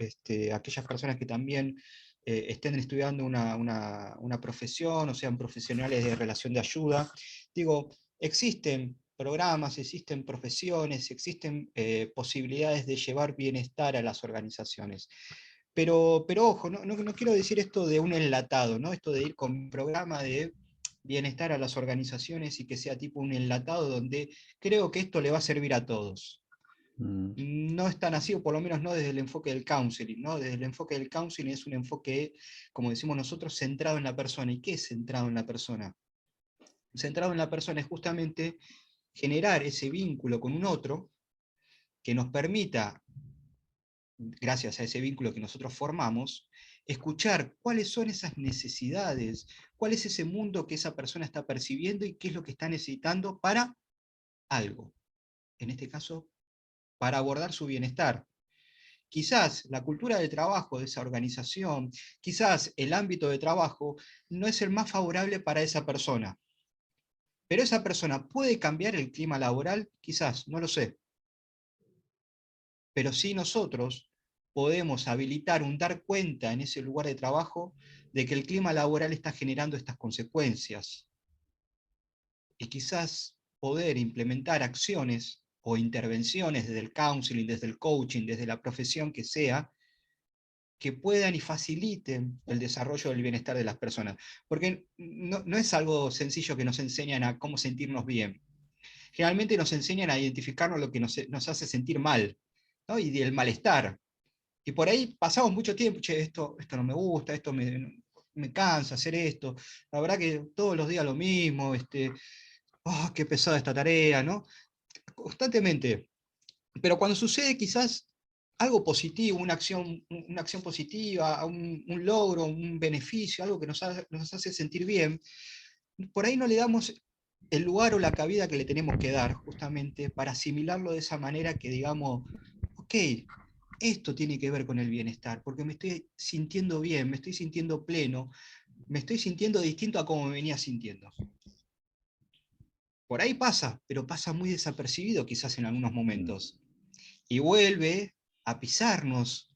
aquellas personas que también estén estudiando una profesión, o sean profesionales de relación de ayuda. Digo, existen programas, existen profesiones, existen posibilidades de llevar bienestar a las organizaciones. Pero ojo, no quiero decir esto de un enlatado, ¿no? Esto de ir con un programa de bienestar a las organizaciones y que sea tipo un enlatado donde creo que esto le va a servir a todos. No es tan así, o por lo menos no desde el enfoque del counseling, ¿no? Desde el enfoque del counseling es un enfoque, como decimos nosotros, centrado en la persona. ¿Y qué es centrado en la persona? Centrado en la persona es justamente generar ese vínculo con un otro que nos permita, gracias a ese vínculo que nosotros formamos, escuchar cuáles son esas necesidades, cuál es ese mundo que esa persona está percibiendo y qué es lo que está necesitando para algo. En este caso, para abordar su bienestar. Quizás la cultura de trabajo de esa organización, quizás el ámbito de trabajo no es el más favorable para esa persona. Pero esa persona puede cambiar el clima laboral, quizás, no lo sé. Pero sí nosotros podemos habilitar un dar cuenta en ese lugar de trabajo de que el clima laboral está generando estas consecuencias. Y quizás poder implementar acciones o intervenciones desde el counseling, desde el coaching, desde la profesión que sea, que puedan y faciliten el desarrollo del bienestar de las personas. Porque no es algo sencillo que nos enseñan a cómo sentirnos bien. Generalmente nos enseñan a identificarnos lo que nos hace sentir mal, ¿no? Y del malestar. Y por ahí pasamos mucho tiempo, che, esto no me gusta, esto me cansa hacer esto, la verdad que todos los días lo mismo, oh, qué pesada esta tarea, ¿no? Constantemente. Pero cuando sucede quizás algo positivo, una acción positiva, un logro, un beneficio, algo que nos hace sentir bien, por ahí no le damos el lugar o la cabida que le tenemos que dar, justamente para asimilarlo de esa manera que digamos, ok, esto tiene que ver con el bienestar, porque me estoy sintiendo bien, me estoy sintiendo pleno, me estoy sintiendo distinto a como me venía sintiendo. Por ahí pasa, pero pasa muy desapercibido quizás en algunos momentos. Y vuelve a pisarnos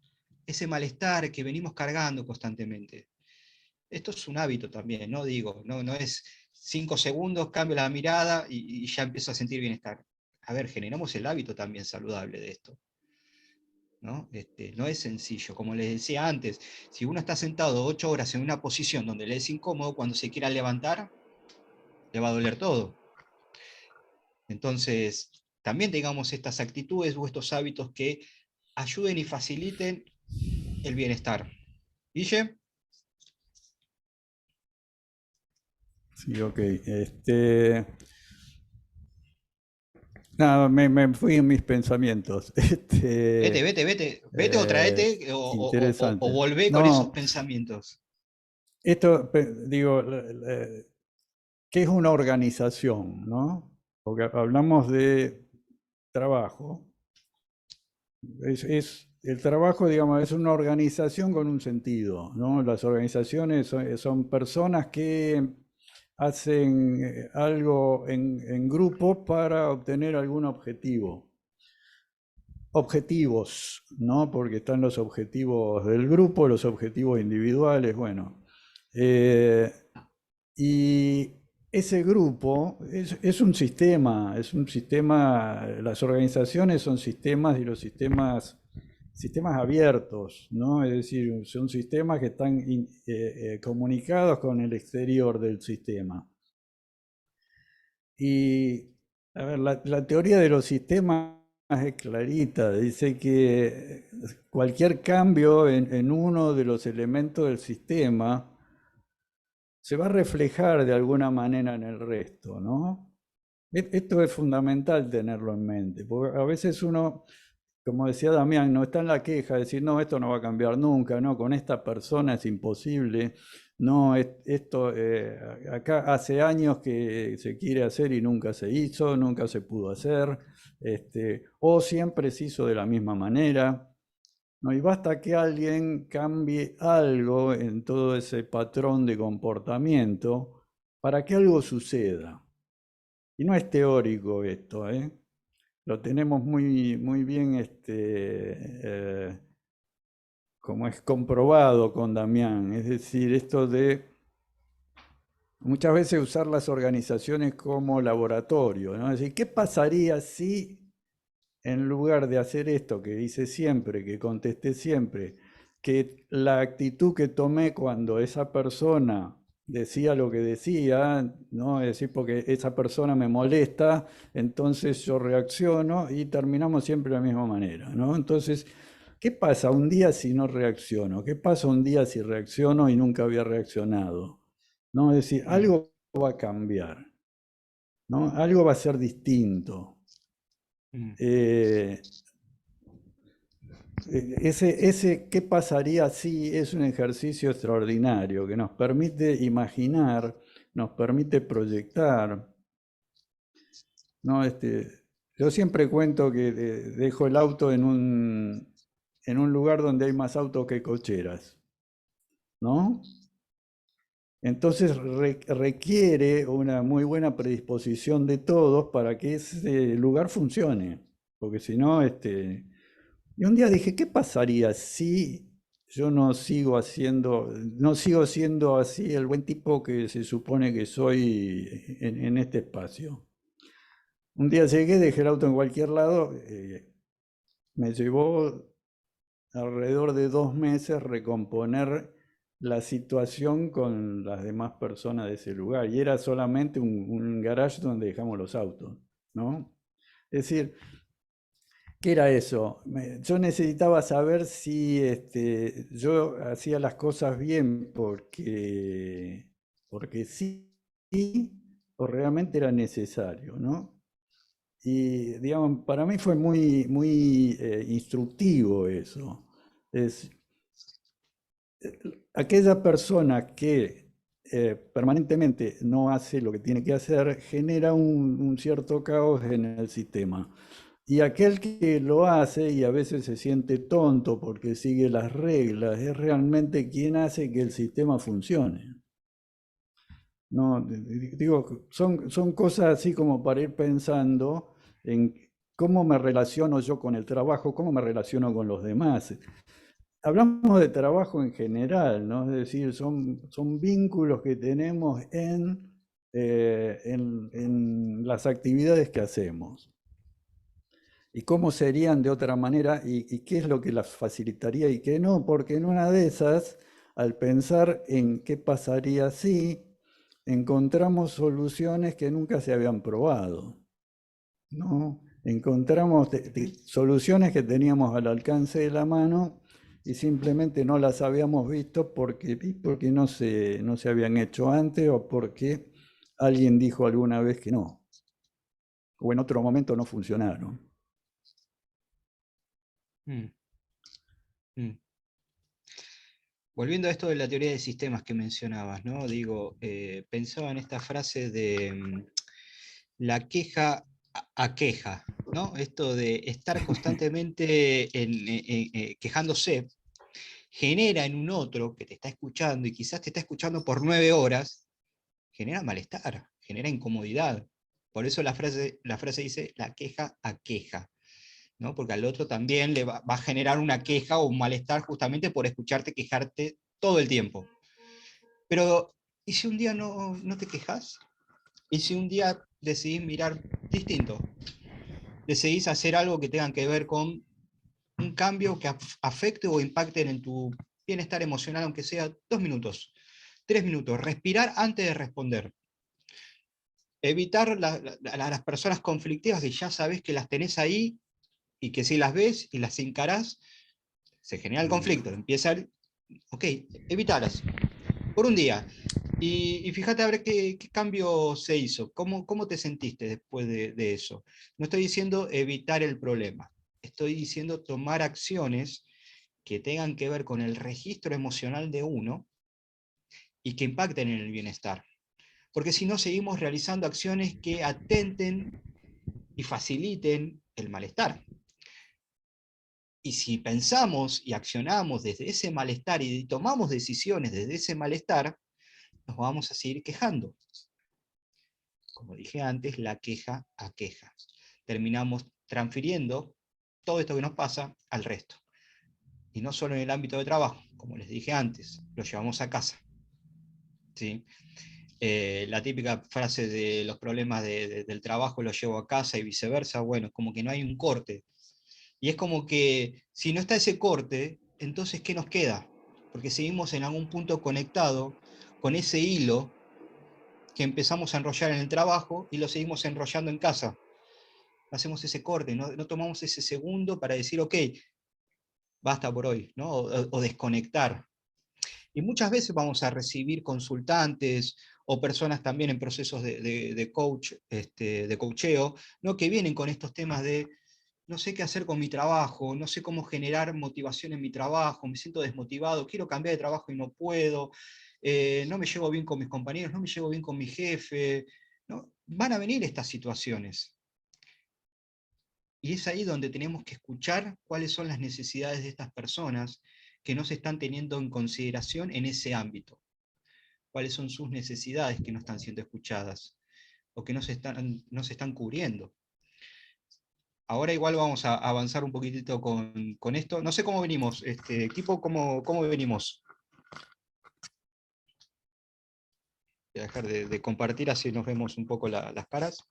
ese malestar que venimos cargando constantemente. Esto es un hábito también, ¿no? Digo, no es 5 segundos, cambio la mirada y ya empiezo a sentir bienestar. A ver, generamos el hábito también saludable de esto, ¿no? No es sencillo, como les decía antes, si uno está sentado 8 horas en una posición donde le es incómodo, cuando se quiera levantar, le va a doler todo. Entonces, también tengamos estas actitudes o estos hábitos que ayuden y faciliten el bienestar. ¿Guille? Sí, ok. Nada, me fui en mis pensamientos. Vete o traete o Interesante. volvé con esos pensamientos. Esto, digo, ¿qué es una organización, no? Porque hablamos de trabajo. El trabajo, digamos, es una organización con un sentido, ¿no? Las organizaciones son personas que hacen algo en grupo para obtener algún objetivo. Objetivos, ¿no? Porque están los objetivos del grupo, los objetivos individuales, bueno. Y ese grupo es un sistema, las organizaciones son sistemas y los sistemas abiertos, ¿no? Es decir, son sistemas que están comunicados con el exterior del sistema. Y, a ver, la teoría de los sistemas es clarita, dice que cualquier cambio en uno de los elementos del sistema se va a reflejar de alguna manera en el resto, ¿no? Esto es fundamental tenerlo en mente, porque a veces uno, como decía Damián, no está en la queja de decir, no, esto no va a cambiar nunca, no, con esta persona es imposible, no, esto acá hace años que se quiere hacer y nunca se hizo, nunca se pudo hacer, o siempre se hizo de la misma manera. No, y basta que alguien cambie algo en todo ese patrón de comportamiento para que algo suceda. Y no es teórico esto, ¿eh? Lo tenemos muy, muy bien, como es comprobado con Damián. Es decir, esto de muchas veces usar las organizaciones como laboratorio, ¿no? Es decir, ¿qué pasaría si en lugar de hacer esto que hice siempre, que contesté siempre, que la actitud que tomé cuando esa persona decía lo que decía, ¿no? Es decir, porque esa persona me molesta, entonces yo reacciono y terminamos siempre de la misma manera, ¿no? Entonces, ¿qué pasa un día si no reacciono? ¿Qué pasa un día si reacciono y nunca había reaccionado? ¿No? Es decir, algo va a cambiar, ¿no? Algo va a ser distinto. ¿Qué pasaría si es un ejercicio extraordinario que nos permite imaginar, nos permite proyectar, ¿no? Yo siempre cuento que dejo el auto en un lugar donde hay más autos que cocheras, ¿no? Entonces requiere una muy buena predisposición de todos para que ese lugar funcione, porque si no, Y un día dije, ¿qué pasaría si yo no sigo siendo así el buen tipo que se supone que soy en este espacio? Un día llegué, dejé el auto en cualquier lado, me llevó alrededor de 2 meses recomponer la situación con las demás personas de ese lugar, y era solamente un garage donde dejamos los autos, ¿no? Es decir, ¿qué era eso? Yo necesitaba saber si yo hacía las cosas bien porque sí, o realmente era necesario, ¿no? Y, digamos, para mí fue muy, muy instructivo eso. Es, aquella persona que permanentemente no hace lo que tiene que hacer genera un cierto caos en el sistema. Y aquel que lo hace y a veces se siente tonto porque sigue las reglas, es realmente quien hace que el sistema funcione. No, digo, son cosas así como para ir pensando en cómo me relaciono yo con el trabajo, cómo me relaciono con los demás. Hablamos de trabajo en general, ¿no? Es decir, son vínculos que tenemos en las actividades que hacemos. Y cómo serían de otra manera y qué es lo que las facilitaría y qué no, porque en una de esas, al pensar en qué pasaría si, encontramos soluciones que nunca se habían probado, ¿no? Encontramos soluciones que teníamos al alcance de la mano y simplemente no las habíamos visto porque no se habían hecho antes o porque alguien dijo alguna vez que no, o en otro momento no funcionaron. Mm. Mm. Volviendo a esto de la teoría de sistemas que mencionabas, ¿no? Digo, pensaba en esta frase de la queja aqueja, ¿no? Esto de estar constantemente quejándose genera en un otro que te está escuchando y quizás te está escuchando por 9 horas, genera malestar, genera incomodidad. Por eso la frase dice la queja aqueja, ¿no? Porque al otro también le va a generar una queja o un malestar justamente por escucharte quejarte todo el tiempo. Pero, ¿y si un día no te quejas? ¿Y si un día decidís mirar distinto? Decidís hacer algo que tenga que ver con un cambio que afecte o impacte en tu bienestar emocional, aunque sea 2 minutos, 3 minutos, respirar antes de responder. Evitar a las personas conflictivas que ya sabes que las tenés ahí y que si las ves y las encarás, se genera el conflicto, empieza el, ok, evitarlas por un día. Y fíjate a ver qué cambio se hizo, cómo te sentiste después de eso. No estoy diciendo evitar el problema, estoy diciendo tomar acciones que tengan que ver con el registro emocional de uno y que impacten en el bienestar. Porque si no, seguimos realizando acciones que atenten y faciliten el malestar. Y si pensamos y accionamos desde ese malestar y tomamos decisiones desde ese malestar, nos vamos a seguir quejando. Como dije antes, la queja aqueja. Terminamos transfiriendo todo esto que nos pasa al resto. Y no solo en el ámbito de trabajo, como les dije antes, lo llevamos a casa. ¿Sí? La típica frase de los problemas del trabajo los llevo a casa y viceversa, bueno, como que no hay un corte. Y es como que si no está ese corte, entonces ¿qué nos queda? Porque seguimos en algún punto conectado con ese hilo que empezamos a enrollar en el trabajo y lo seguimos enrollando en casa. Hacemos ese corte, no tomamos ese segundo para decir, ok, basta por hoy, ¿no? O desconectar. Y muchas veces vamos a recibir consultantes o personas también en procesos de coach, de coacheo, ¿no? Que vienen con estos temas de no sé qué hacer con mi trabajo, no sé cómo generar motivación en mi trabajo, me siento desmotivado, quiero cambiar de trabajo y no puedo, no me llevo bien con mis compañeros, no me llevo bien con mi jefe, ¿no? Van a venir estas situaciones. Y es ahí donde tenemos que escuchar cuáles son las necesidades de estas personas que no se están teniendo en consideración en ese ámbito. Cuáles son sus necesidades que no están siendo escuchadas o que no se están cubriendo. Ahora igual vamos a avanzar un poquitito con esto. No sé cómo venimos, equipo, ¿cómo venimos? Voy a dejar de compartir, así nos vemos un poco las caras.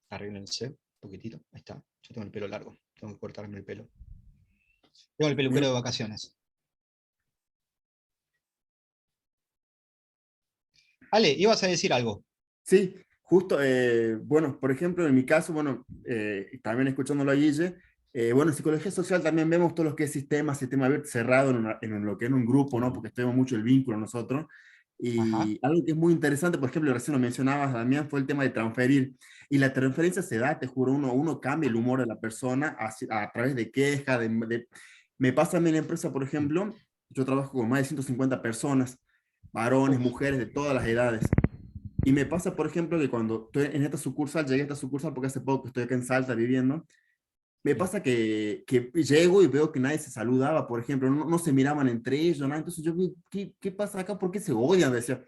Arréglense un poquitito. Ahí está. Yo tengo el pelo largo. Tengo que cortarme el pelo. Tengo el peluquero de vacaciones. Ale, ibas a decir algo. Sí, justo, bueno, por ejemplo, en mi caso, bueno, también escuchándolo a Guille, bueno, en psicología social también vemos todo lo que es sistema abierto, cerrado en lo que es un grupo, ¿no? Porque tenemos mucho el vínculo nosotros. Ajá. Y algo que es muy interesante, por ejemplo, recién lo mencionabas, Damián, fue el tema de transferir. Y la transferencia se da, te juro, uno cambia el humor de la persona a través de quejas. Me pasa a mí en la empresa, por ejemplo, yo trabajo con más de 150 personas, varones, Uf. mujeres de todas las edades. Y me pasa, por ejemplo, que cuando estoy en esta sucursal, llegué a esta sucursal porque hace poco estoy acá en Salta viviendo, me pasa que llego y veo que nadie se saludaba, por ejemplo, no se miraban entre ellos, ¿no? Entonces yo, ¿qué pasa acá? ¿Por qué se odian? Decía.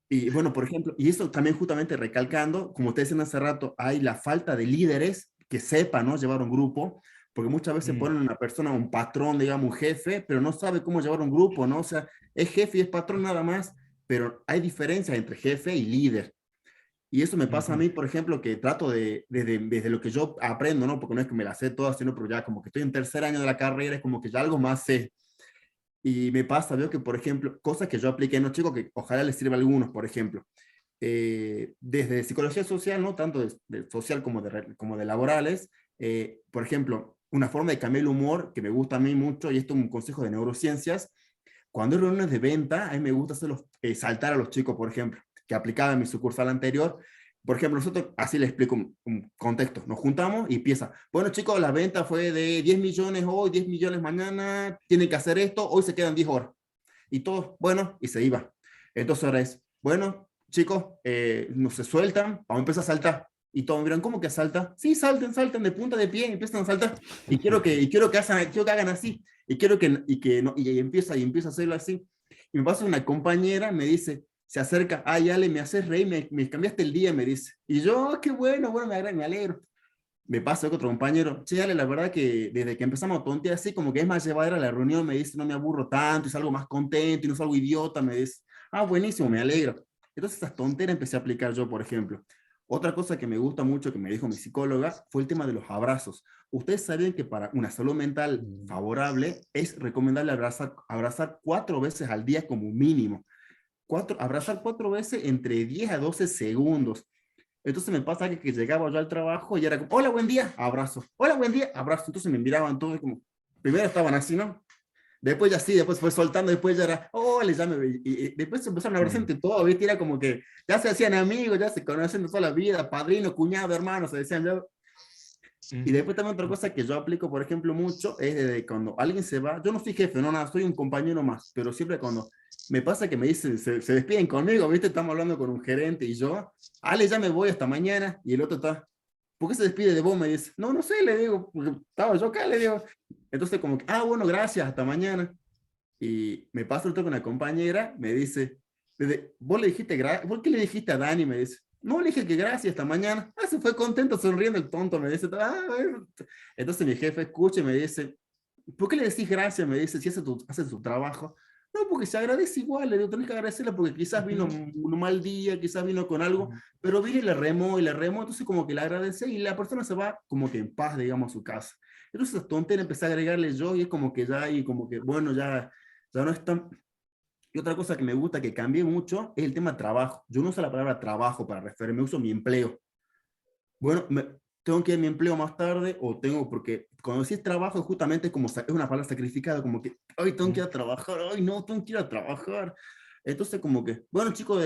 Y bueno, por ejemplo, y eso también justamente recalcando, como ustedes decían hace rato, hay la falta de líderes que sepan, ¿no?, llevar un grupo, porque muchas veces Mm. ponen a una persona, un patrón, digamos, un jefe, pero no sabe cómo llevar un grupo, ¿no? O sea, es jefe y es patrón nada más, pero hay diferencias entre jefe y líder. Y eso me pasa a Ujú. mí, por ejemplo, que trato desde lo que yo aprendo, ¿no? Porque no es que me la sé todas, sino pero ya como que estoy en tercer año de la carrera, es como que ya algo más sé. Y me pasa, veo que, por ejemplo, cosas que yo apliqué en los chicos, que ojalá les sirva a algunos, por ejemplo, desde psicología social, ¿no? Tanto de social como de laborales, por ejemplo, una forma de cambiar el humor que me gusta a mí mucho, y esto es un consejo de neurociencias, cuando hay reuniones de venta, a mí me gusta hacerlos saltar a los chicos, por ejemplo, que aplicaba en mi sucursal anterior. Por ejemplo, nosotros, así les explico un contexto, nos juntamos y empieza, bueno chicos, la venta fue de 10 millones hoy, 10 millones mañana, tienen que hacer esto, hoy se quedan 10 horas. Y todos, bueno, y se iba. Entonces ahora es, bueno, chicos, no se sueltan, vamos a empezar a saltar. Y todos miran, ¿cómo que salta? Sí, salten de punta de pie, empiezan a saltar. Quiero que hagan así. Y empieza a hacerlo así. Y me pasa una compañera, me dice, se acerca, ay, Ale, me haces reír, me cambiaste el día, me dice. Y yo, qué bueno, me alegro. Me pasa con otro compañero, che, Ale, la verdad que desde que empezamos a tontear así, como que es más llevadera la reunión, me dice, no me aburro tanto, y salgo más contento, y no salgo idiota, me dice, ah, buenísimo, me alegro. Entonces esas tonteras empecé a aplicar yo, por ejemplo. Otra cosa que me gusta mucho, que me dijo mi psicóloga, fue el tema de los abrazos. Ustedes saben que para una salud mental favorable es recomendable abrazar 4 veces al día como mínimo. Abrazar 4 veces entre 10 a 12 segundos. Entonces me pasa que llegaba yo al trabajo y era como, hola, buen día, abrazo. Hola, buen día, abrazo. Entonces me miraban todos como, primero estaban así, ¿no? Después ya sí, después fue soltando, después ya era, hola, ya me y después se empezaron a abrazar entre todo, ¿viste? Era como que ya se hacían amigos, ya se conocen de toda la vida, padrino, cuñado, hermano, se decían ya. Y después también otra cosa que yo aplico, por ejemplo, mucho, es de cuando alguien se va, yo no soy jefe, no nada, soy un compañero más, pero siempre cuando me pasa que me dicen, se despiden conmigo, ¿viste? Estamos hablando con un gerente y yo, Ale, ya me voy hasta mañana, y el otro está, ¿por qué se despide de vos? Me dice, no sé, le digo, porque estaba yo acá, le digo. Entonces como que, ah, bueno, gracias, hasta mañana. Y me pasa otro con una compañera, me dice, ¿vos le dijiste ¿por qué le dijiste a Dani? Me dice, no, le dije que gracias, hasta mañana. Ah, se fue contento, sonriendo el tonto, me dice, ah, bueno. Entonces mi jefe escucha y me dice, ¿por qué le decís gracias? Me dice, si hace su trabajo. No, porque se agradece igual, le digo, tenés que agradecerle porque quizás vino un mal día, quizás vino con algo, pero vino y le remó, entonces como que le agradece y la persona se va como que en paz, digamos, a su casa. Entonces esa tontería empecé a agregarle yo y es como que ya, y como que, bueno, ya no es tan... Y otra cosa que me gusta, que cambié mucho, es el tema trabajo. Yo no uso la palabra trabajo para referirme, uso mi empleo. Bueno, tengo que ir a mi empleo más tarde o tengo, porque cuando decís trabajo es justamente como, es una palabra sacrificada, como que, hoy tengo que ir a trabajar, hoy no, tengo que ir a trabajar. Entonces como que, bueno chicos,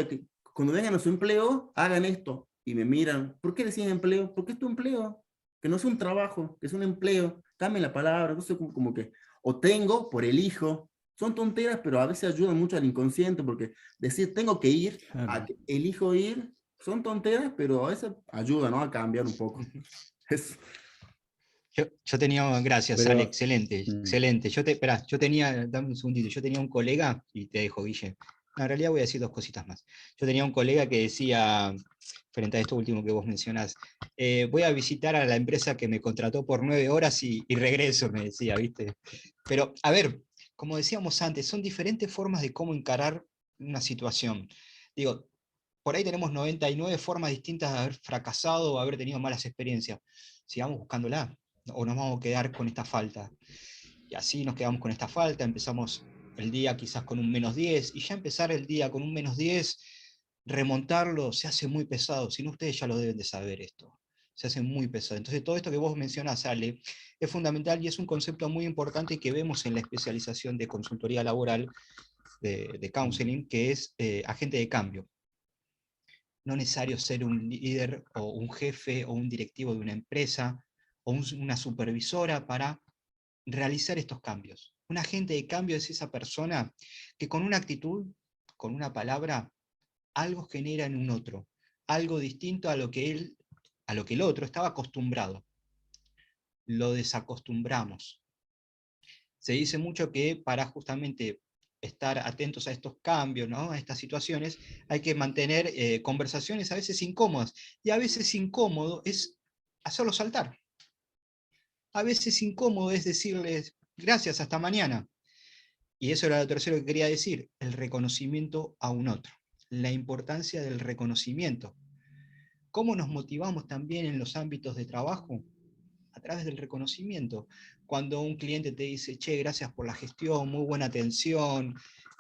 cuando vengan a su empleo, hagan esto. Y me miran, ¿por qué decís empleo? ¿Por qué es tu empleo? Que no es un trabajo, que es un empleo. Cambien la palabra. Entonces como que, o tengo por elijo. Son tonteras, pero a veces ayudan mucho al inconsciente, porque decir tengo que ir, a que elijo ir, son tonteras, pero a veces ayuda, ¿no?, a cambiar un poco. Es... Yo tenía, gracias, Ale, Pero, excelente, excelente. Esperá, yo tenía, dame un segundito, yo tenía un colega, y te dejo, Guille. No, en realidad voy a decir dos cositas más. Yo tenía un colega que decía, frente a esto último que vos mencionás, voy a visitar a la empresa que me contrató por 9 horas y regreso, me decía, ¿viste? Pero, a ver, como decíamos antes, son diferentes formas de cómo encarar una situación. Digo, por ahí tenemos 99 formas distintas de haber fracasado o haber tenido malas experiencias. Sigamos buscándola, o nos vamos a quedar con esta falta. Y así nos quedamos con esta falta, empezamos el día quizás con un -10, y ya empezar el día con un -10, remontarlo se hace muy pesado, si no ustedes ya lo deben de saber esto. Se hace muy pesado. Entonces todo esto que vos mencionás, Ale, es fundamental y es un concepto muy importante que vemos en la especialización de consultoría laboral, de counseling, que es agente de cambio. No es necesario ser un líder o un jefe o un directivo de una empresa o una supervisora para realizar estos cambios. Un agente de cambio es esa persona que con una actitud, con una palabra, algo genera en un otro, algo distinto a lo que el otro estaba acostumbrado. Lo desacostumbramos. Se dice mucho que para justamente estar atentos a estos cambios, ¿no? A estas situaciones, hay que mantener conversaciones a veces incómodas, y a veces incómodo es hacerlo saltar. A veces incómodo es decirles gracias, hasta mañana. Y eso era lo tercero que quería decir, el reconocimiento a un otro, la importancia del reconocimiento. ¿Cómo nos motivamos también en los ámbitos de trabajo? A través del reconocimiento. Cuando un cliente te dice, che, gracias por la gestión, muy buena atención,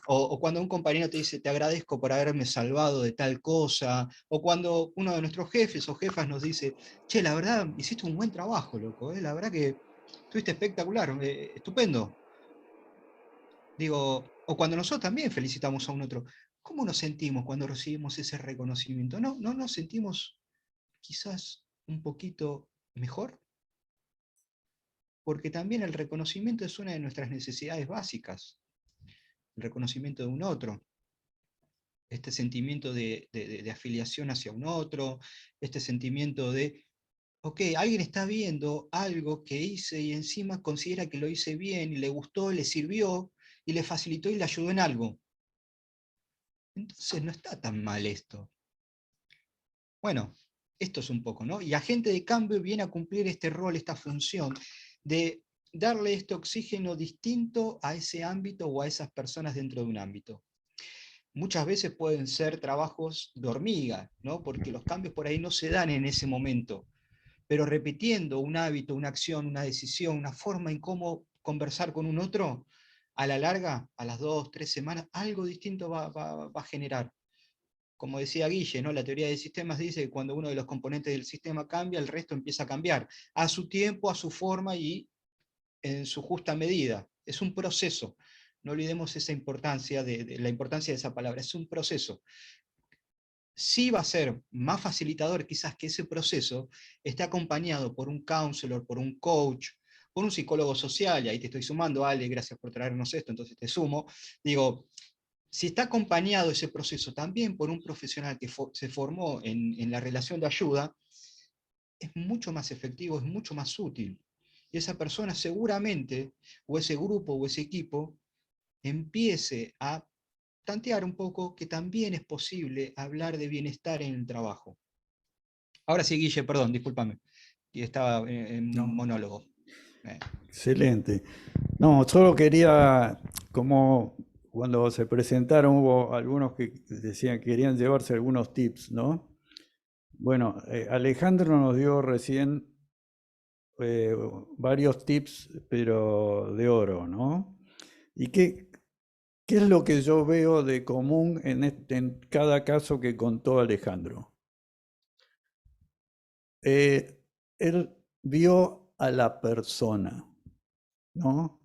o cuando un compañero te dice, te agradezco por haberme salvado de tal cosa, o cuando uno de nuestros jefes o jefas nos dice, che, la verdad, hiciste un buen trabajo, loco, la verdad que estuviste espectacular, estupendo. Digo, o cuando nosotros también felicitamos a un otro, ¿cómo nos sentimos cuando recibimos ese reconocimiento? ¿No nos sentimos quizás un poquito mejor? Porque también el reconocimiento es una de nuestras necesidades básicas, el reconocimiento de un otro, este sentimiento de afiliación hacia un otro, este sentimiento de, ok, alguien está viendo algo que hice y encima considera que lo hice bien y le gustó, le sirvió y le facilitó y le ayudó en algo. Entonces no está tan mal esto. Bueno, esto es un poco, ¿no? Y agente de cambio viene a cumplir este rol, esta función de darle este oxígeno distinto a ese ámbito o a esas personas dentro de un ámbito. Muchas veces pueden ser trabajos de hormiga, ¿no? Porque los cambios por ahí no se dan en ese momento, pero repitiendo un hábito, una acción, una decisión, una forma en cómo conversar con un otro, a la larga, a las 2, 3 semanas, algo distinto va a generar. Como decía Guille, ¿no? La teoría de sistemas dice que cuando uno de los componentes del sistema cambia, el resto empieza a cambiar, a su tiempo, a su forma y en su justa medida. Es un proceso. No olvidemos esa importancia, la importancia de esa palabra. Es un proceso. Sí va a ser más facilitador quizás que ese proceso esté acompañado por un counselor, por un coach, por un psicólogo social, y ahí te estoy sumando, Ale, gracias por traernos esto, entonces te sumo. Digo, si está acompañado ese proceso también por un profesional que se formó en la relación de ayuda, es mucho más efectivo, es mucho más útil. Y esa persona seguramente, o ese grupo o ese equipo, empiece a tantear un poco que también es posible hablar de bienestar en el trabajo. Ahora sí, Guille, perdón, discúlpame, estaba en monólogo. Excelente. No, solo quería, como cuando se presentaron hubo algunos que decían que querían llevarse algunos tips, ¿no? Bueno, Alejandro nos dio recién varios tips, pero de oro, ¿no? ¿Y qué es lo que yo veo de común en cada caso que contó Alejandro? Él vio a la persona, ¿no?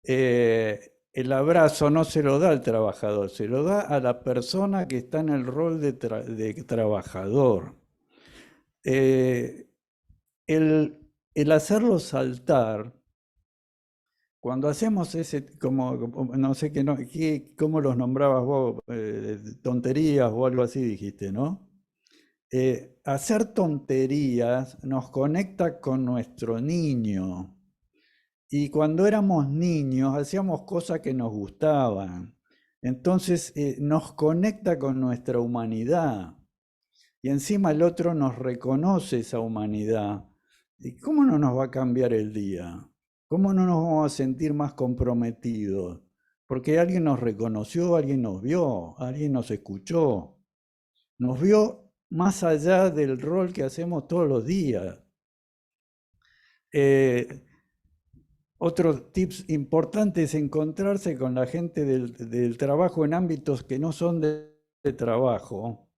El abrazo no se lo da al trabajador, se lo da a la persona que está en el rol de trabajador. El hacerlo saltar, cuando hacemos ese, como no sé cómo los nombrabas vos, tonterías o algo así dijiste, ¿no? Hacer tonterías nos conecta con nuestro niño. Y cuando éramos niños hacíamos cosas que nos gustaban. Entonces nos conecta con nuestra humanidad. Y encima el otro nos reconoce esa humanidad. ¿Y cómo no nos va a cambiar el día? ¿Cómo no nos vamos a sentir más comprometidos? Porque alguien nos reconoció, alguien nos vio, alguien nos escuchó. Nos vio más allá del rol que hacemos todos los días. Otro tips importante es encontrarse con la gente del trabajo en ámbitos que no son de trabajo.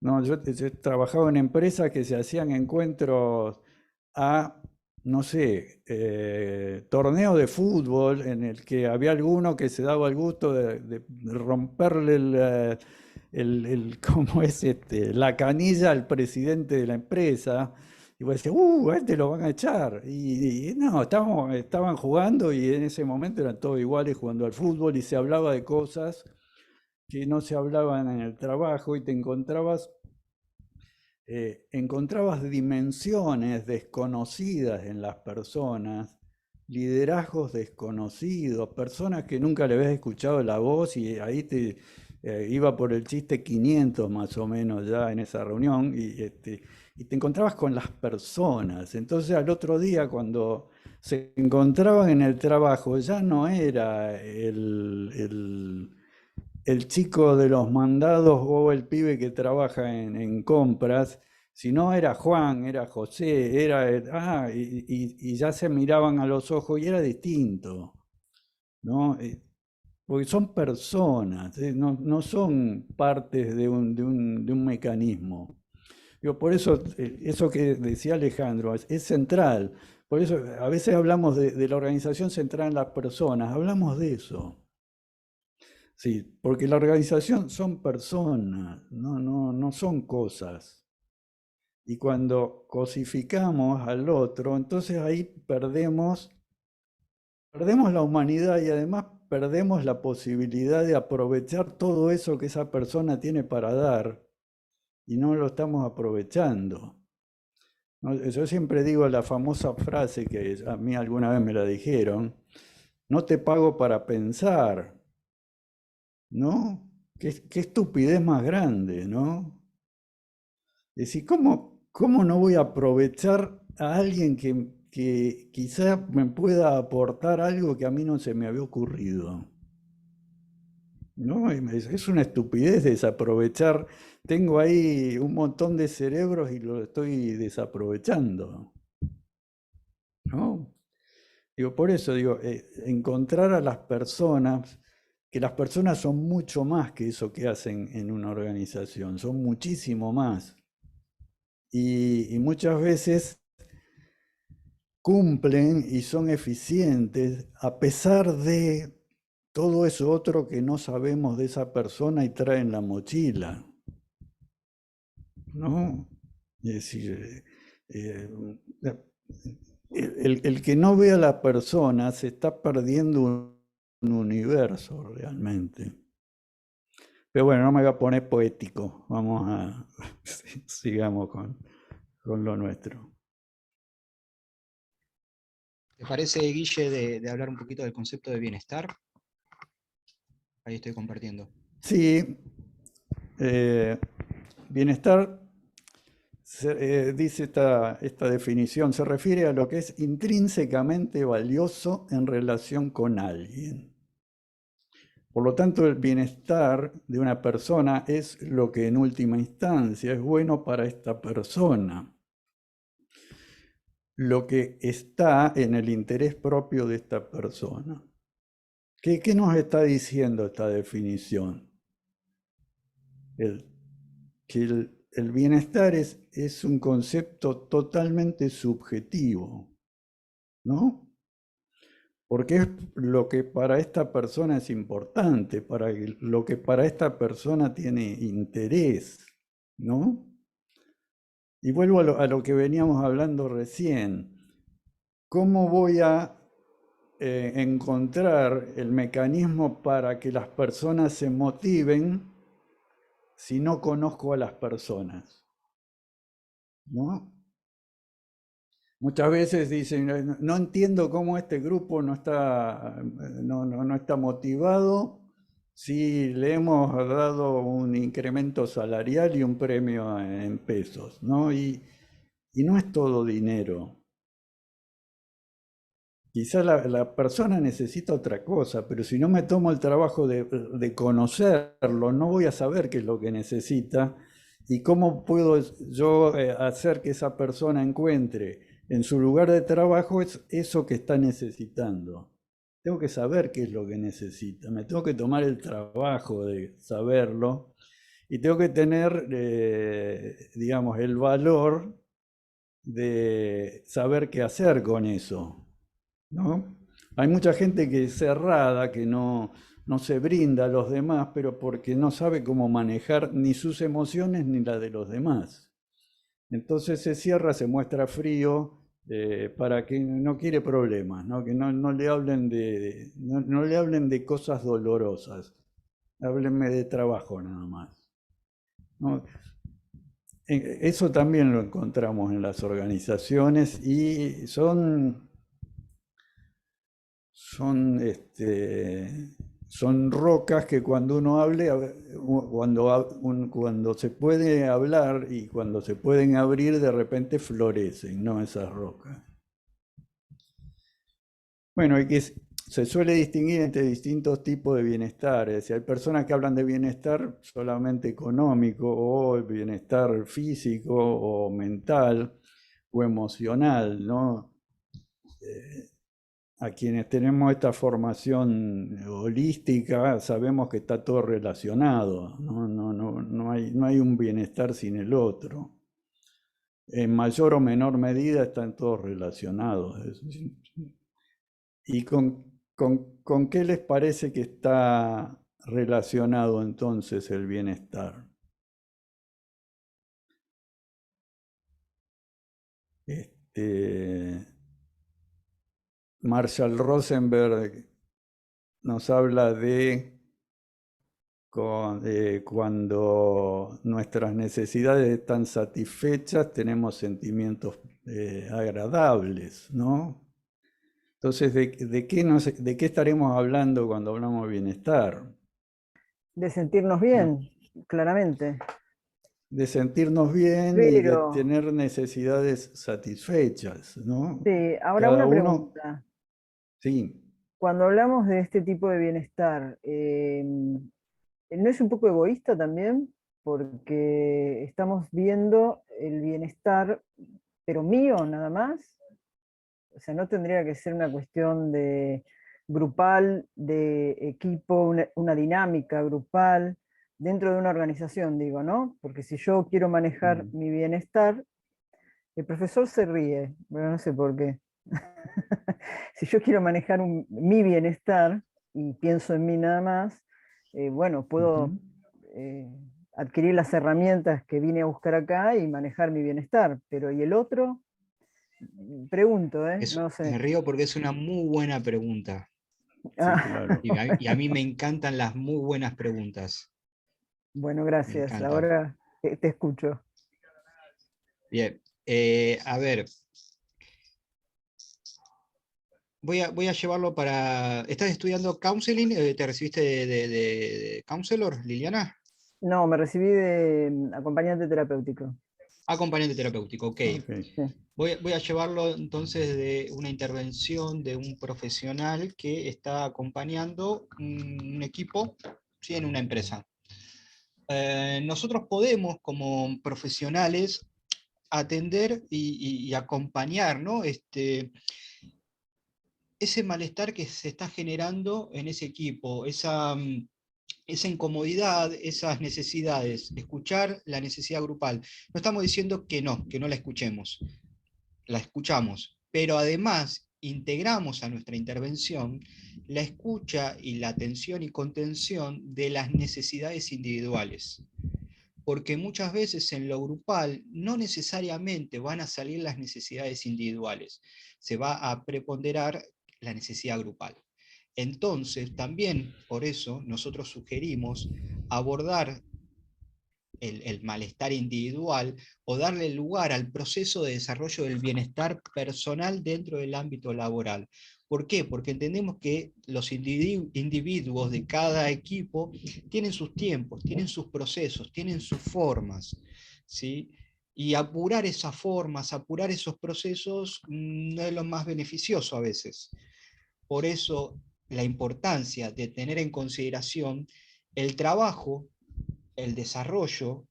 No, yo he trabajado en empresas que se hacían encuentros a no sé, torneo de fútbol en el que había alguno que se daba el gusto de romperle ¿cómo es la canilla al presidente de la empresa. Y vos decís, a este lo van a echar. Y no, estaban jugando y en ese momento eran todos iguales jugando al fútbol y se hablaba de cosas que no se hablaban en el trabajo y te encontrabas dimensiones desconocidas en las personas, liderazgos desconocidos, personas que nunca le habías escuchado la voz y ahí iba por el chiste 500 más o menos ya en esa reunión y te encontrabas con las personas. Entonces al otro día cuando se encontraban en el trabajo ya no era el chico de los mandados o el pibe que trabaja en compras, si no era Juan, era José, y ya se miraban a los ojos y era distinto, ¿no? Porque son personas, no son partes de un mecanismo. Por eso, eso que decía Alejandro, es central. Por eso a veces hablamos de la organización centrada en las personas, hablamos de eso. Sí, porque la organización son personas, no son cosas. Y cuando cosificamos al otro, entonces ahí perdemos la humanidad y además perdemos la posibilidad de aprovechar todo eso que esa persona tiene para dar y no lo estamos aprovechando. Yo siempre digo la famosa frase que a mí alguna vez me la dijeron, no te pago para pensar. ¿No? Qué estupidez más grande, ¿no? Es decir, ¿cómo no voy a aprovechar a alguien que quizá me pueda aportar algo que a mí no se me había ocurrido? ¿No? Es una estupidez desaprovechar. Tengo ahí un montón de cerebros y lo estoy desaprovechando. ¿No? Por eso digo, encontrar a las personas, que las personas son mucho más que eso que hacen en una organización, son muchísimo más. Y muchas veces cumplen y son eficientes a pesar de todo eso otro que no sabemos de esa persona y trae en la mochila. ¿No? Es decir, el que no ve a la persona se está perdiendo un universo realmente. Pero bueno, no me voy a poner poético, sigamos con lo nuestro. ¿Te parece, Guille, de hablar un poquito del concepto de bienestar? Ahí estoy compartiendo. Sí, bienestar, dice esta definición, se refiere a lo que es intrínsecamente valioso en relación con alguien. Por lo tanto, el bienestar de una persona es lo que en última instancia es bueno para esta persona. Lo que está en el interés propio de esta persona. ¿Qué nos está diciendo esta definición? Que el bienestar es un concepto totalmente subjetivo, ¿no? Porque es lo que para esta persona es importante, lo que para esta persona tiene interés, ¿no? Y vuelvo a lo que veníamos hablando recién. ¿Cómo voy a encontrar el mecanismo para que las personas se motiven si no conozco a las personas? ¿No? Muchas veces dicen, no entiendo cómo este grupo no está motivado si le hemos dado un incremento salarial y un premio en pesos, ¿no? Y no es todo dinero. Quizá la persona necesita otra cosa, pero si no me tomo el trabajo de conocerlo, no voy a saber qué es lo que necesita y cómo puedo yo hacer que esa persona encuentre en su lugar de trabajo es eso que está necesitando. Tengo que saber qué es lo que necesita, me tengo que tomar el trabajo de saberlo y tengo que tener, digamos, el valor de saber qué hacer con eso, ¿no? Hay mucha gente que es cerrada, que no se brinda a los demás, pero porque no sabe cómo manejar ni sus emociones ni las de los demás. Entonces se cierra, se muestra frío, para que no quiere problemas, ¿no? Que no le hablen no le hablen de cosas dolorosas, háblenme de trabajo nada más, ¿no? Eso también lo encontramos en las organizaciones y son rocas que cuando uno hable, cuando se puede hablar y cuando se pueden abrir, de repente florecen, ¿no? Esas rocas. Bueno, y que se suele distinguir entre distintos tipos de bienestar. Es decir, hay personas que hablan de bienestar solamente económico, o bienestar físico, o mental, o emocional, ¿no? A quienes tenemos esta formación holística sabemos que está todo relacionado, no hay un bienestar sin el otro. En mayor o menor medida están todos relacionados. ¿Y con qué les parece que está relacionado entonces el bienestar? Marshall Rosenberg nos habla de cuando nuestras necesidades están satisfechas, tenemos sentimientos agradables, ¿no? Entonces, ¿de qué estaremos hablando cuando hablamos de bienestar? De sentirnos bien, claramente. De sentirnos bien y de tener necesidades satisfechas, ¿no? Sí, ahora Cada una uno. pregunta. Sí. Cuando hablamos de este tipo de bienestar, ¿no es un poco egoísta también? Porque estamos viendo el bienestar, pero mío nada más. O sea, no tendría que ser una cuestión de grupal, de equipo, una dinámica grupal dentro de una organización, digo, ¿no? Porque si yo quiero manejar mi bienestar, el profesor se ríe, pero no sé por qué. Si yo quiero manejar mi bienestar y pienso en mí nada más, bueno, puedo adquirir las herramientas que vine a buscar acá y manejar mi bienestar, pero ¿y el otro? Pregunto, no sé. Me río porque es una muy buena pregunta. Sí, claro. Y a mí me encantan las muy buenas preguntas. Bueno, gracias. Ahora te escucho. Bien. A ver. Voy a llevarlo para... ¿Estás estudiando counseling? ¿Te recibiste de counselor, Liliana? No, me recibí de acompañante terapéutico. Acompañante terapéutico, ok. Sí. Voy a llevarlo entonces de una intervención de un profesional que está acompañando un equipo, ¿sí? En una empresa. Nosotros podemos, como profesionales, atender y acompañar, ¿no? Ese malestar que se está generando en ese equipo, esa incomodidad, esas necesidades, escuchar la necesidad grupal. No estamos diciendo que no la escuchemos, la escuchamos, pero además integramos a nuestra intervención la escucha y la atención y contención de las necesidades individuales. Porque muchas veces en lo grupal no necesariamente van a salir las necesidades individuales, se va a preponderar la necesidad grupal. Entonces, también por eso nosotros sugerimos abordar el malestar individual o darle lugar al proceso de desarrollo del bienestar personal dentro del ámbito laboral. ¿Por qué? Porque entendemos que los individuos de cada equipo tienen sus tiempos, tienen sus procesos, tienen sus formas, ¿sí? Y apurar esas formas, apurar esos procesos no es lo más beneficioso a veces. Por eso la importancia de tener en consideración el trabajo, el desarrollo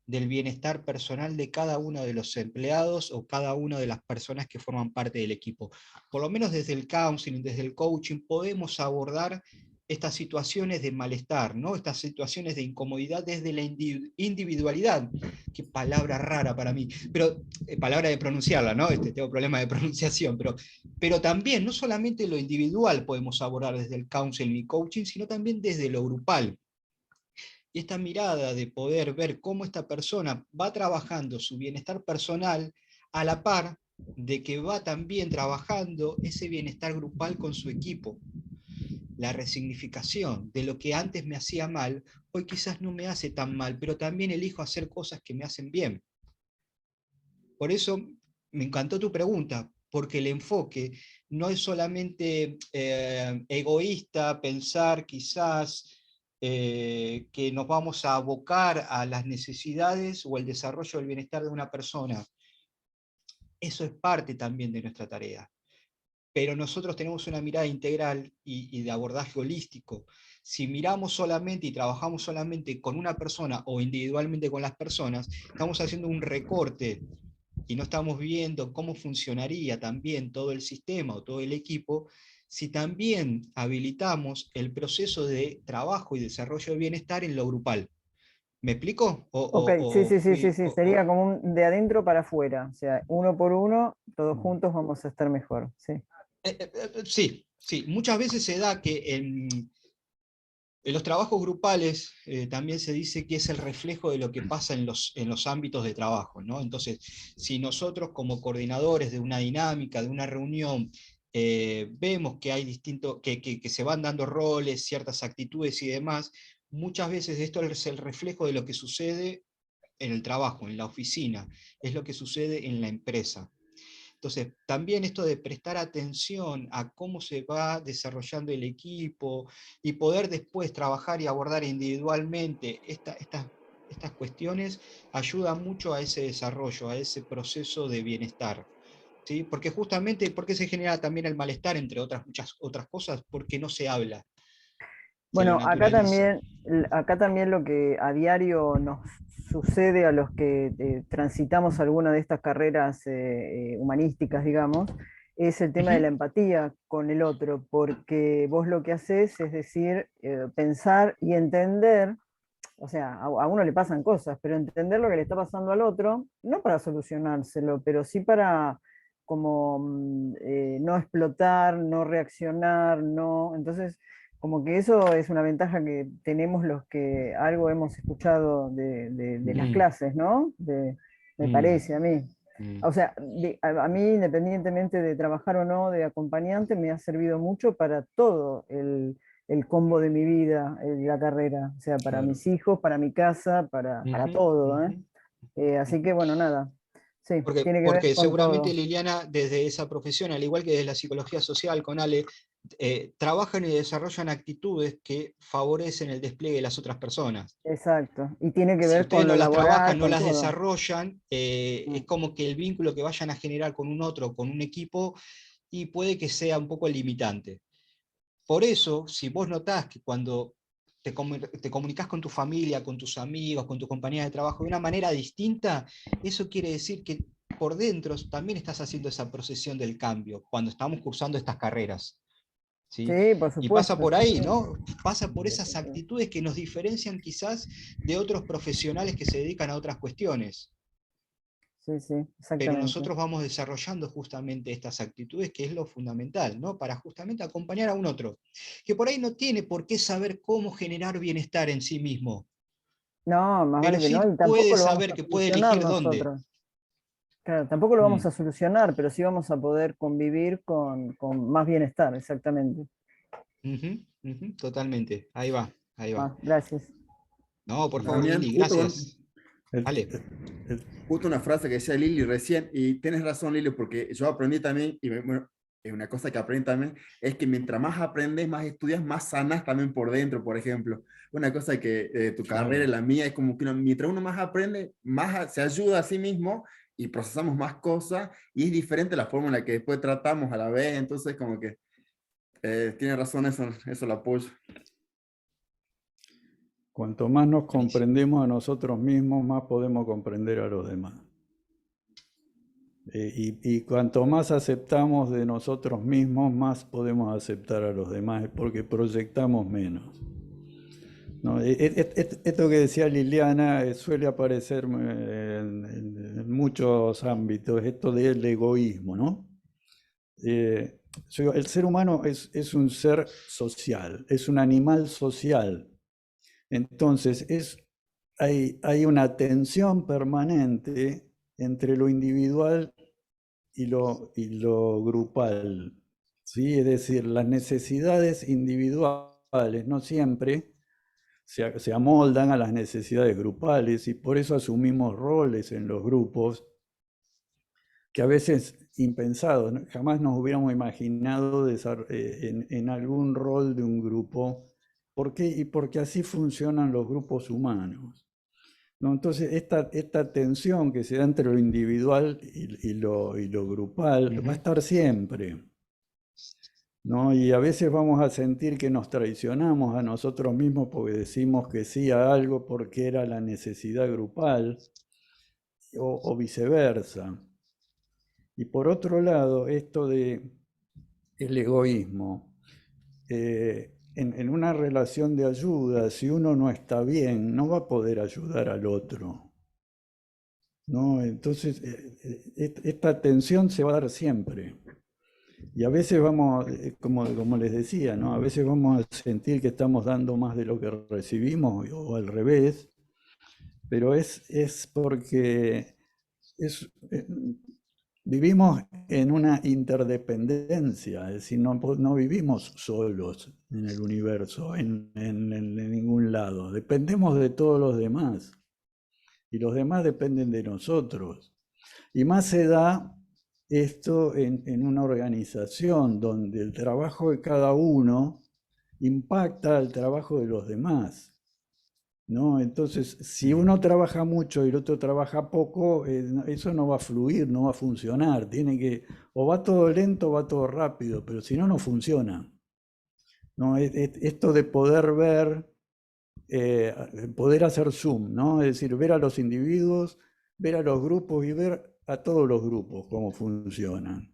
del bienestar personal de cada uno de los empleados o cada una de las personas que forman parte del equipo. Por lo menos desde el counseling, desde el coaching, podemos abordar estas situaciones de malestar, ¿no? Estas situaciones de incomodidad desde la individualidad. Qué palabra rara para mí, pero palabra de pronunciarla, ¿no? Tengo problemas de pronunciación, pero también, no solamente lo individual podemos abordar desde el counseling y coaching, sino también desde lo grupal. Y esta mirada de poder ver cómo esta persona va trabajando su bienestar personal a la par de que va también trabajando ese bienestar grupal con su equipo. La resignificación de lo que antes me hacía mal, hoy quizás no me hace tan mal, pero también elijo hacer cosas que me hacen bien. Por eso me encantó tu pregunta, porque el enfoque no es solamente egoísta, pensar quizás que nos vamos a abocar a las necesidades o el desarrollo del bienestar de una persona. Eso es parte también de nuestra tarea. Pero nosotros tenemos una mirada integral y de abordaje holístico. Si miramos solamente y trabajamos solamente con una persona o individualmente con las personas, estamos haciendo un recorte y no estamos viendo cómo funcionaría también todo el sistema o todo el equipo si también habilitamos el proceso de trabajo y desarrollo de bienestar en lo grupal. ¿Me explico? Ok, sí, sería como de adentro para afuera, o sea, uno por uno, todos juntos vamos a estar mejor, sí. Sí, muchas veces se da que en los trabajos grupales también se dice que es el reflejo de lo que pasa en los ámbitos de trabajo, ¿no? Entonces, si nosotros como coordinadores de una dinámica, de una reunión, vemos que hay que se van dando roles, ciertas actitudes y demás, muchas veces esto es el reflejo de lo que sucede en el trabajo, en la oficina, es lo que sucede en la empresa. Entonces, también esto de prestar atención a cómo se va desarrollando el equipo y poder después trabajar y abordar individualmente estas cuestiones, ayuda mucho a ese desarrollo, a ese proceso de bienestar. ¿Sí? Porque justamente, ¿por qué se genera también el malestar, entre muchas otras cosas? Porque no se habla. Bueno, acá también lo que a diario nos sucede a los que transitamos alguna de estas carreras humanísticas, digamos, es el tema de la empatía con el otro, porque vos lo que haces es decir, pensar y entender, o sea, a uno le pasan cosas, pero entender lo que le está pasando al otro, no para solucionárselo, pero sí para como no explotar, no reaccionar, no. Entonces, como que eso es una ventaja que tenemos los que algo hemos escuchado de las clases, ¿no? Me parece a mí. O sea, a mí, independientemente de trabajar o no de acompañante, me ha servido mucho para todo el combo de mi vida, la carrera. O sea, para mis hijos, para mi casa, para todo. Así que, bueno, nada. Sí, tiene que ver Porque con seguramente todo. Liliana, desde esa profesión, al igual que desde la psicología social con Ale, trabajan y desarrollan actitudes que favorecen el despliegue de las otras personas. Exacto. Y tiene que Si ver ustedes con no lo las trabajan, laboral, no con las todo. desarrollan, es como que el vínculo que vayan a generar con un otro, con un equipo, y puede que sea un poco limitante. Por eso, si vos notás que cuando te comunicás con tu familia, con tus amigos, con tu compañía de trabajo de una manera distinta, eso quiere decir que por dentro también estás haciendo esa procesión del cambio, cuando estamos cursando estas carreras. ¿Sí? Sí, por Y pasa supuesto. por Sí, ahí, sí. ¿no? Pasa por esas actitudes que nos diferencian quizás de otros profesionales que se dedican a otras cuestiones. Sí, Pero exactamente. nosotros vamos desarrollando justamente estas actitudes, que es lo fundamental, ¿no? Para justamente acompañar a un otro, que por ahí no tiene por qué saber cómo generar bienestar en sí mismo, No, más pero vale que sí no, y puede tampoco lo vamos saber a que puede solucionar elegir dónde. nosotros. Claro, tampoco lo vamos Mm. a solucionar, pero sí vamos a poder convivir con más bienestar, exactamente. Totalmente, ahí va. Gracias. No, por favor, Damián, Lili, gracias. Vale. Justo una frase que decía Lili recién, y tienes razón, Lili, porque yo aprendí también, y bueno, una cosa que aprendí también, es que mientras más aprendes, más estudias, más sanas también por dentro, por ejemplo. Una cosa que tu carrera y la mía es como que mientras uno más aprende, más se ayuda a sí mismo y procesamos más cosas, y es diferente la forma en la que después tratamos a la vez, entonces como que tiene razón, eso lo apoyo. Cuanto más nos comprendemos a nosotros mismos, más podemos comprender a los demás. Y cuanto más aceptamos de nosotros mismos, más podemos aceptar a los demás, porque proyectamos menos. ¿No? Esto que decía Liliana suele aparecer en muchos ámbitos, esto del egoísmo, ¿no? El ser humano es un ser social, es un animal social. Entonces, hay una tensión permanente entre lo individual y lo grupal, ¿sí? Es decir, las necesidades individuales no siempre se amoldan a las necesidades grupales, y por eso asumimos roles en los grupos que a veces impensados, ¿no? Jamás nos hubiéramos imaginado en algún rol de un grupo. ¿Por qué? Y porque así funcionan los grupos humanos, ¿no? Entonces, esta tensión que se da entre lo individual y lo grupal va a estar siempre, ¿no? Y a veces vamos a sentir que nos traicionamos a nosotros mismos porque decimos que sí a algo porque era la necesidad grupal, o viceversa. Y por otro lado, esto de el egoísmo. En una relación de ayuda, si uno no está bien, no va a poder ayudar al otro, ¿no? Entonces, esta tensión se va a dar siempre. Y a veces vamos, como les decía, ¿no? A veces vamos a sentir que estamos dando más de lo que recibimos, o al revés, pero es porque vivimos en una interdependencia, es decir, no vivimos solos en el universo, en ningún lado. Dependemos de todos los demás, y los demás dependen de nosotros. Y más se da esto en una organización donde el trabajo de cada uno impacta al trabajo de los demás, ¿no? Entonces, si uno trabaja mucho y el otro trabaja poco, eso no va a fluir, no va a funcionar. O va todo lento o va todo rápido, pero si no, no funciona, ¿no? Esto de poder ver, poder hacer zoom, ¿no? Es decir, ver a los individuos, ver a los grupos y ver a todos los grupos cómo funcionan,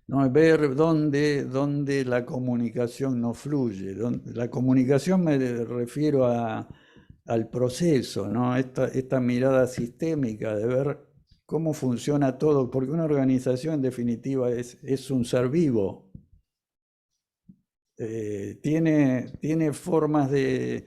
¿no? Ver dónde la comunicación no fluye. La comunicación me refiero al proceso, ¿no? Esta mirada sistémica de ver cómo funciona todo, porque una organización en definitiva es un ser vivo. Tiene formas de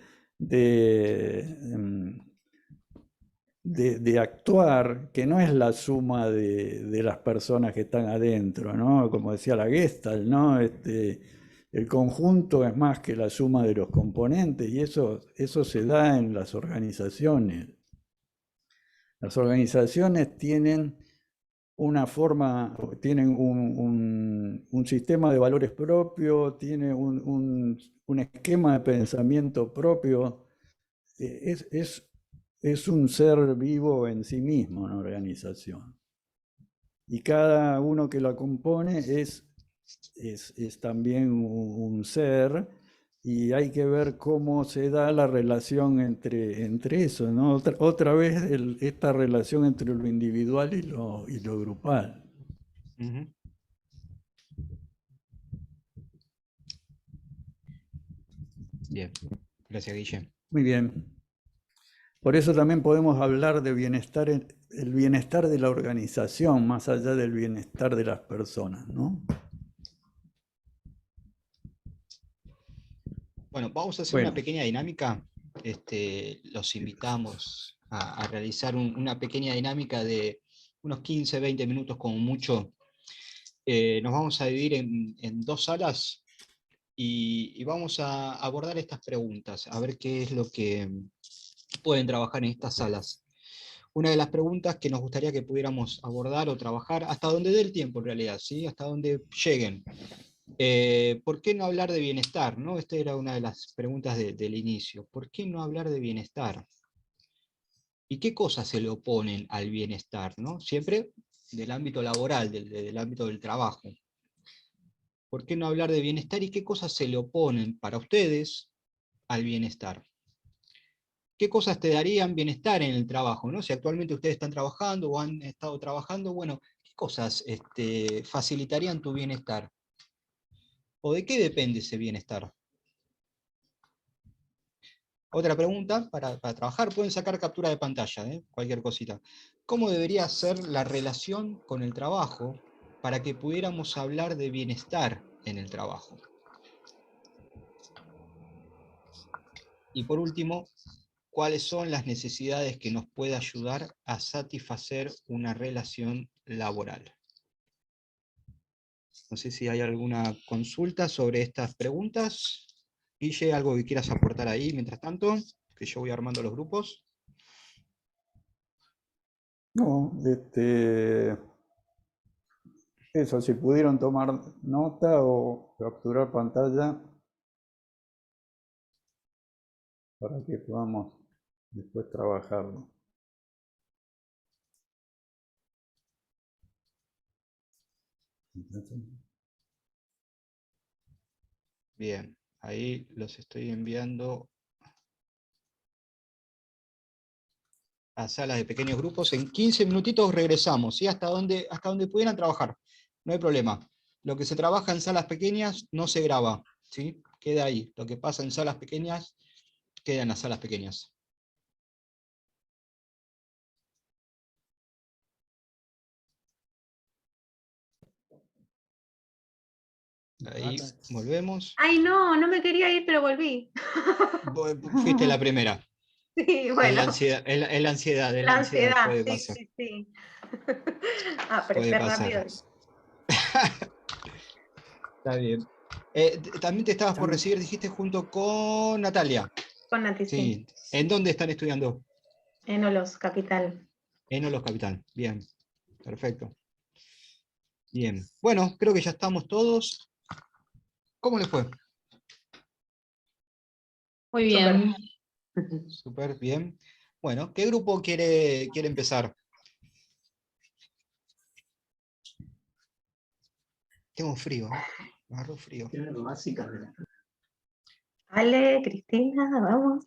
actuar, que no es la suma de las personas que están adentro, ¿no? Como decía la Gestalt, ¿no? El conjunto es más que la suma de los componentes, y eso se da en las organizaciones. Las organizaciones tienen una forma, tienen un sistema de valores propio, tienen un esquema de pensamiento propio. Es un ser vivo en sí mismo, una organización. Y cada uno que la compone es también un ser, y hay que ver cómo se da la relación entre eso, ¿no? Otra vez esta relación entre lo individual y lo grupal. Bien, gracias, Guille. Muy bien. Por eso también podemos hablar de bienestar, el bienestar de la organización, más allá del bienestar de las personas, ¿no? Bueno, vamos a hacer una pequeña dinámica. Los invitamos a realizar una pequeña dinámica de unos 15, 20 minutos como mucho. Nos vamos a dividir en dos salas y vamos a abordar estas preguntas, a ver qué es lo que pueden trabajar en estas salas. Una de las preguntas que nos gustaría que pudiéramos abordar o trabajar, hasta donde dé el tiempo en realidad, ¿sí? Hasta donde lleguen. ¿Por qué no hablar de bienestar? ¿No? Esta era una de las preguntas del inicio. ¿Por qué no hablar de bienestar? ¿Y qué cosas se le oponen al bienestar? ¿No? Siempre del ámbito laboral, del ámbito del trabajo. ¿Por qué no hablar de bienestar y qué cosas se le oponen para ustedes al bienestar? ¿qué cosas te darían bienestar en el trabajo, ¿no? Si actualmente ustedes están trabajando o han estado trabajando, bueno, ¿qué cosas facilitarían tu bienestar? ¿O de qué depende ese bienestar? Otra pregunta, para trabajar, pueden sacar captura de pantalla, cualquier cosita. ¿Cómo debería ser la relación con el trabajo para que pudiéramos hablar de bienestar en el trabajo? Y por último, ¿cuáles son las necesidades que nos puede ayudar a satisfacer una relación laboral? No sé si hay alguna consulta sobre estas preguntas. Guille, ¿algo que quieras aportar ahí mientras tanto? Que yo voy armando los grupos. No, eso, si pudieron tomar nota o capturar pantalla para que podamos después trabajarlo. Bien, ahí los estoy enviando a salas de pequeños grupos. En 15 minutitos regresamos, ¿sí? Hasta donde pudieran trabajar, no hay problema. Lo que se trabaja en salas pequeñas no se graba, ¿sí? Queda ahí. Lo que pasa en salas pequeñas, queda en las salas pequeñas. Ahí volvemos. Ay, no, no me quería ir, pero volví. Fuiste la primera. Sí, Es bueno. la ansiedad, es la ansiedad, La ansiedad, puede sí, pasar. sí, sí. Puede Apreté pasar. rápido. Está bien. También te estabas por recibir, dijiste, junto con Natalia. Con Nati, sí. Sí. ¿En dónde están estudiando? En Olos, Capital. En Olos Capital. Bien, perfecto. Bien. Bueno, creo que ya estamos todos. ¿Cómo les fue? Muy bien. Súper bien. Bueno, ¿qué grupo quiere empezar? Tengo frío, me agarró frío. Ale, Cristina, vamos.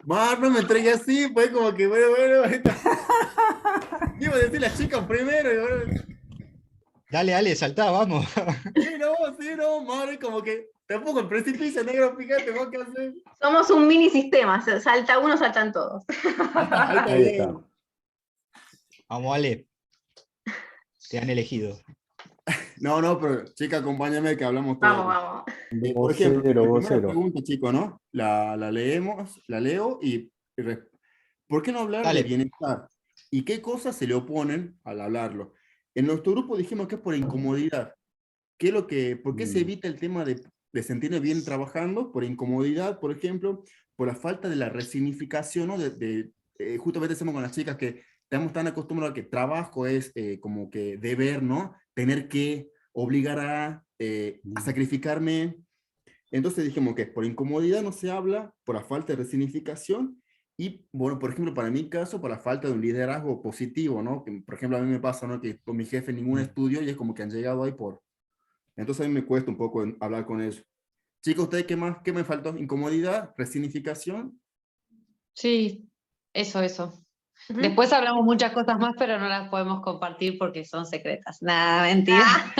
No me entregué así, fue como que, bueno. Iba a decir las chicas primero. Y bueno. Dale, saltá, vamos. Sí, no, madre, como que tampoco el precipicio negro, fíjate, vos qué haces. Somos un mini sistema, salta uno, saltan todos. Ahí está. Vamos, Ale. Te han elegido. No, pero chica, acompáñame que hablamos todos. Vamos. Por ejemplo, la primera Vocero. pregunta, chico, ¿no? La leo y ¿por qué no hablar de bienestar? ¿Y qué cosas se le oponen al hablarlo? En nuestro grupo dijimos que es por incomodidad. ¿Por qué se evita el tema de sentirme bien trabajando? Por incomodidad, por ejemplo, por la falta de la resignificación, ¿no? Justamente hacemos con las chicas que estamos tan acostumbrados a que trabajo es como que deber, ¿no? Tener que obligar a sacrificarme. Entonces dijimos que por incomodidad no se habla, por la falta de resignificación y, bueno, por ejemplo, para mi caso, por la falta de un liderazgo positivo, ¿no? Que, por ejemplo, a mí me pasa, ¿no? Que con mi jefe ningún estudio y es como que han llegado ahí por... Entonces a mí me cuesta un poco hablar con eso. Chicos, ¿ustedes qué más? ¿Qué me faltó? ¿Incomodidad? ¿Resignificación? Sí, eso. Después hablamos muchas cosas más, pero no las podemos compartir porque son secretas. Nada, mentira.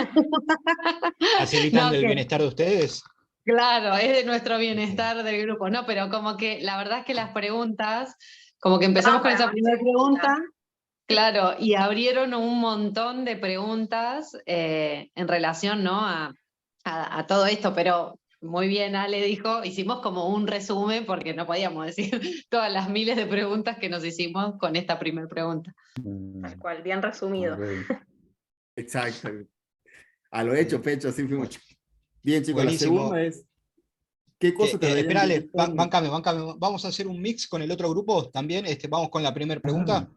¿Facilitando el bienestar de ustedes? Claro, es de nuestro bienestar del grupo. No, pero como que la verdad es que las preguntas, como que empezamos con esa primera pregunta, claro, y abrieron un montón de preguntas en relación, ¿no? a todo esto, pero muy bien, Ale dijo, hicimos como un resumen porque no podíamos decir todas las miles de preguntas que nos hicimos con esta primera pregunta. Tal cual, bien resumido. Exacto. A lo hecho, pecho, así fuimos. Bien, chicos, Buenísimo. La segunda es, ¿qué cosa te deberían Esperale, bancame. Vamos a hacer un mix con el otro grupo también. Vamos con la primera pregunta.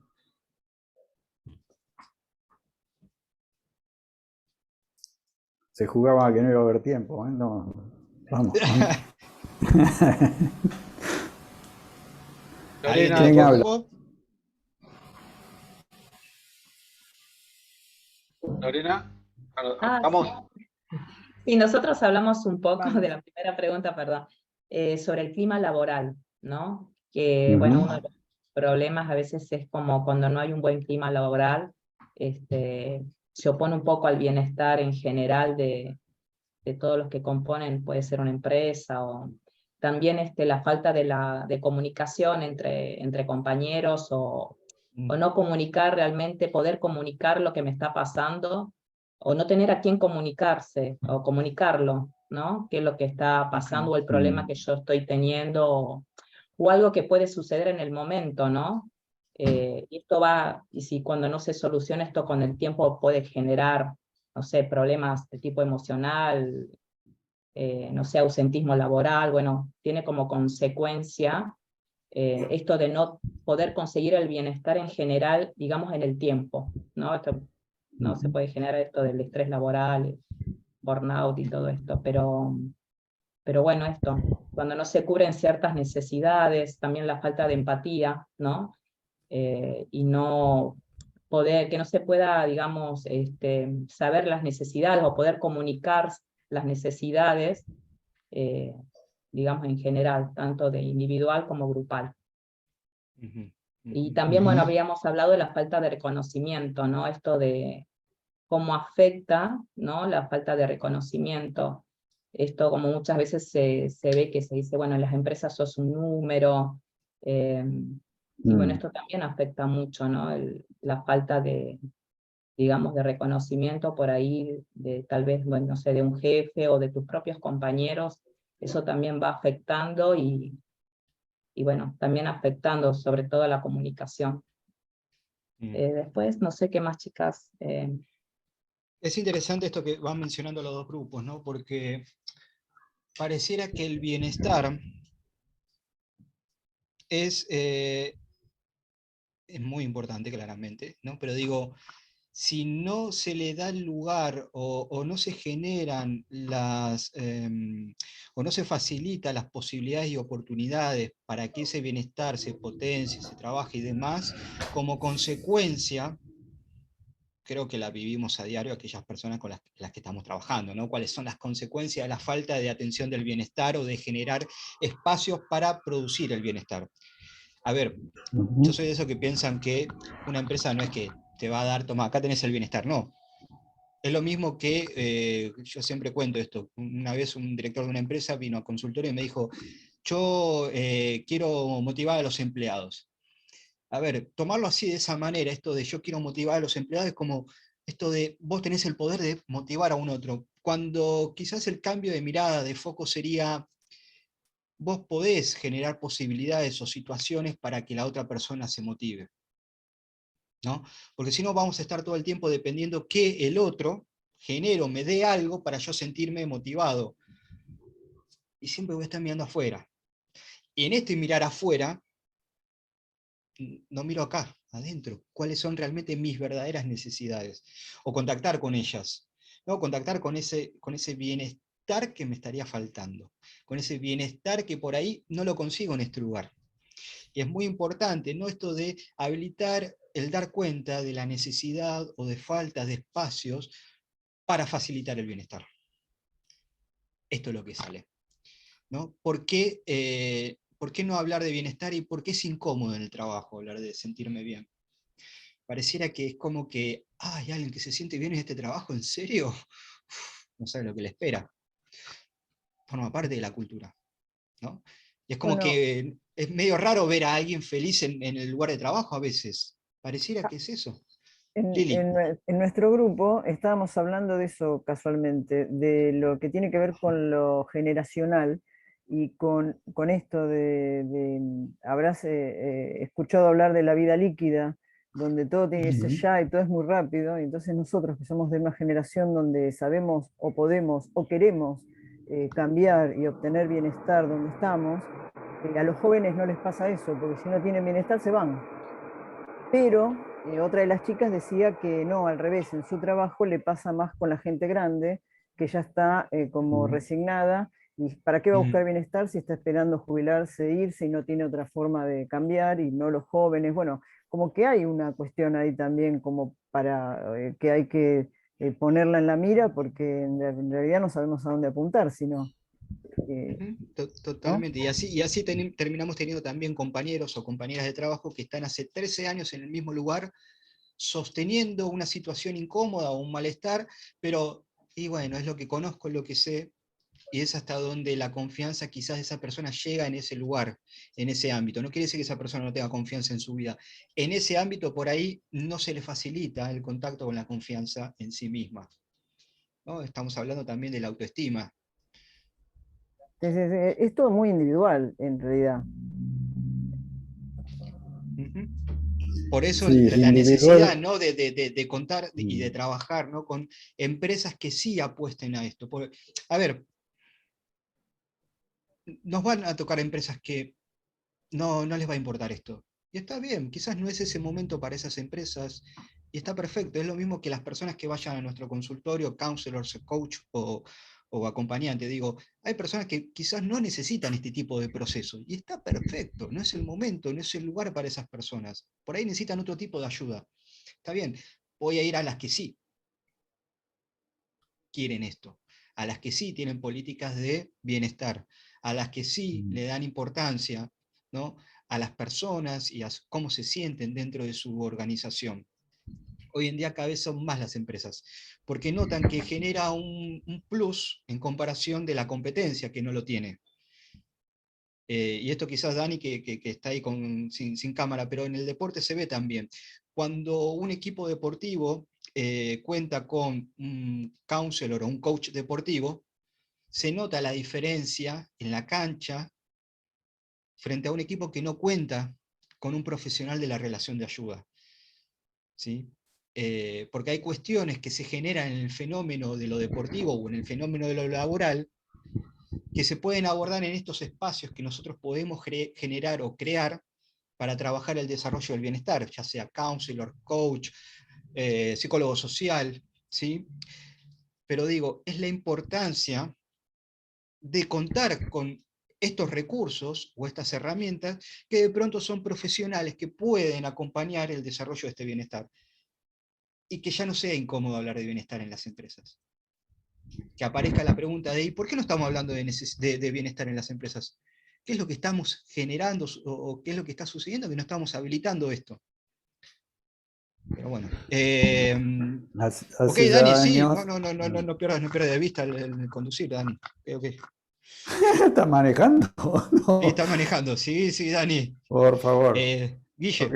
Se jugaba que no iba a haber tiempo, ¿eh? No. Vamos. ¿Quién habla? Lorena, vamos. Y nosotros hablamos un poco de la primera pregunta, perdón. sobre el clima laboral, ¿no? Que, bueno, uno de los problemas a veces es como cuando no hay un buen clima laboral, se opone un poco al bienestar en general de todos los que componen, puede ser una empresa, o también la falta de comunicación entre compañeros, o no comunicar realmente, poder comunicar lo que me está pasando, o no tener a quién comunicarse, o comunicarlo, ¿no? Qué es lo que está pasando, o el problema que yo estoy teniendo, o algo que puede suceder en el momento, ¿no? Y si cuando no se soluciona esto con el tiempo puede generar, no sé, problemas de tipo emocional, no sé, ausentismo laboral, bueno, tiene como consecuencia esto de no poder conseguir el bienestar en general, digamos, en el tiempo, ¿no? No se puede generar esto del estrés laboral, burnout y todo esto, pero bueno, cuando no se cubren ciertas necesidades, también la falta de empatía, ¿no? Y no poder, que no se pueda, digamos, saber las necesidades o poder comunicar las necesidades, digamos, en general, tanto de individual como grupal. Y también, bueno, habíamos hablado de la falta de reconocimiento, ¿no? Esto de cómo afecta, ¿no? La falta de reconocimiento. Esto, como muchas veces se ve que se dice, bueno, en las empresas sos un número, y bueno, esto también afecta mucho, ¿no? La falta de, digamos, de reconocimiento por ahí, de tal vez, bueno, no sé, de un jefe o de tus propios compañeros, eso también va afectando y bueno, también afectando sobre todo a la comunicación. Después, no sé qué más, chicas. Es interesante esto que van mencionando los dos grupos, ¿no? Porque pareciera que el bienestar es muy importante, claramente, ¿no? Pero digo, si no se le da el lugar o no se generan o no se facilitan las posibilidades y oportunidades para que ese bienestar se potencie, se trabaje y demás, como consecuencia, creo que la vivimos a diario aquellas personas con las que estamos trabajando, ¿no? ¿Cuáles son las consecuencias de la falta de atención del bienestar o de generar espacios para producir el bienestar? A ver, yo soy de esos que piensan que una empresa no es que te va a dar, toma, acá tenés el bienestar, no. Es lo mismo que, yo siempre cuento esto, una vez un director de una empresa vino a consultorio y me dijo, yo quiero motivar a los empleados. A ver, tomarlo así de esa manera, esto de yo quiero motivar a los empleados, es como esto de vos tenés el poder de motivar a un otro, cuando quizás el cambio de mirada, de foco sería, vos podés generar posibilidades o situaciones para que la otra persona se motive, ¿no? Porque si no vamos a estar todo el tiempo dependiendo que el otro genere o me dé algo para yo sentirme motivado. Y siempre voy a estar mirando afuera. Y en este mirar afuera, no miro acá, adentro, cuáles son realmente mis verdaderas necesidades, o contactar con ellas, ¿no? Contactar con ese bienestar que me estaría faltando, con ese bienestar que por ahí no lo consigo en este lugar. Y es muy importante, ¿no? Esto de habilitar el dar cuenta de la necesidad o de falta de espacios para facilitar el bienestar. Esto es lo que sale, ¿no? ¿Por qué no hablar de bienestar y por qué es incómodo en el trabajo hablar de sentirme bien? Pareciera que es como que, ¿hay alguien que se siente bien en este trabajo? ¿En serio? No sabe lo que le espera. Forma parte de la cultura, ¿no? Y es como que es medio raro ver a alguien feliz en el lugar de trabajo a veces. Pareciera que es eso. Lili. En nuestro grupo estábamos hablando de eso casualmente, de lo que tiene que ver con lo generacional y con esto habrás escuchado hablar de la vida líquida, donde todo tiene que ser ya y todo es muy rápido, y entonces nosotros que somos de una generación donde sabemos o podemos o queremos cambiar y obtener bienestar donde estamos, a los jóvenes no les pasa eso, porque si no tienen bienestar se van. Pero otra de las chicas decía que no, al revés, en su trabajo le pasa más con la gente grande, que ya está como resignada, y ¿para qué va a buscar bienestar si está esperando jubilarse, irse y no tiene otra forma de cambiar, y no los jóvenes? Bueno, como que hay una cuestión ahí también como para que hay que ponerla en la mira, porque en realidad no sabemos a dónde apuntar, sino... Totalmente. Y así terminamos teniendo también compañeros o compañeras de trabajo que están hace 13 años en el mismo lugar, sosteniendo una situación incómoda o un malestar, pero, y bueno, es lo que conozco, es lo que sé, y es hasta donde la confianza quizás de esa persona llega en ese lugar, en ese ámbito. No quiere decir que esa persona no tenga confianza en su vida. En ese ámbito, por ahí, no se le facilita el contacto con la confianza en sí misma, ¿no? Estamos hablando también de la autoestima. Es todo muy individual, en realidad. Por eso Sí, la necesidad, individual. ¿no? de contar y de trabajar, ¿no? Con empresas que sí apuesten a esto. A ver, nos van a tocar empresas que no les va a importar esto. Y está bien, quizás no es ese momento para esas empresas, y está perfecto. Es lo mismo que las personas que vayan a nuestro consultorio, counselors, coach o acompañante. Digo, hay personas que quizás no necesitan este tipo de proceso, y está perfecto. No es el momento, no es el lugar para esas personas. Por ahí necesitan otro tipo de ayuda. Está bien, voy a ir a las que sí quieren esto, a las que sí tienen políticas de bienestar, a las que sí le dan importancia, ¿no? A las personas y a cómo se sienten dentro de su organización. Hoy en día cada vez son más las empresas, porque notan que genera un plus en comparación de la competencia que no lo tiene. Y esto quizás Dani, que está ahí sin cámara, pero en el deporte se ve también. Cuando un equipo deportivo cuenta con un counselor o un coach deportivo, se nota la diferencia en la cancha frente a un equipo que no cuenta con un profesional de la relación de ayuda, ¿sí? Porque hay cuestiones que se generan en el fenómeno de lo deportivo o en el fenómeno de lo laboral que se pueden abordar en estos espacios que nosotros podemos generar o crear para trabajar el desarrollo del bienestar, ya sea counselor, coach, psicólogo social, ¿sí? Pero digo, es la importancia de contar con estos recursos o estas herramientas que de pronto son profesionales que pueden acompañar el desarrollo de este bienestar y que ya no sea incómodo hablar de bienestar en las empresas. Que aparezca la pregunta de ¿y por qué no estamos hablando de bienestar en las empresas? ¿Qué es lo que estamos generando o qué es lo que está sucediendo que no estamos habilitando esto? Pero bueno. Ok, Hace Dani, ya sí, años. no pierdas de vista el conducir, Dani. Okay. ¿Estás manejando? Sí, No, está manejando, sí, Dani. por favor. Guille. Ok.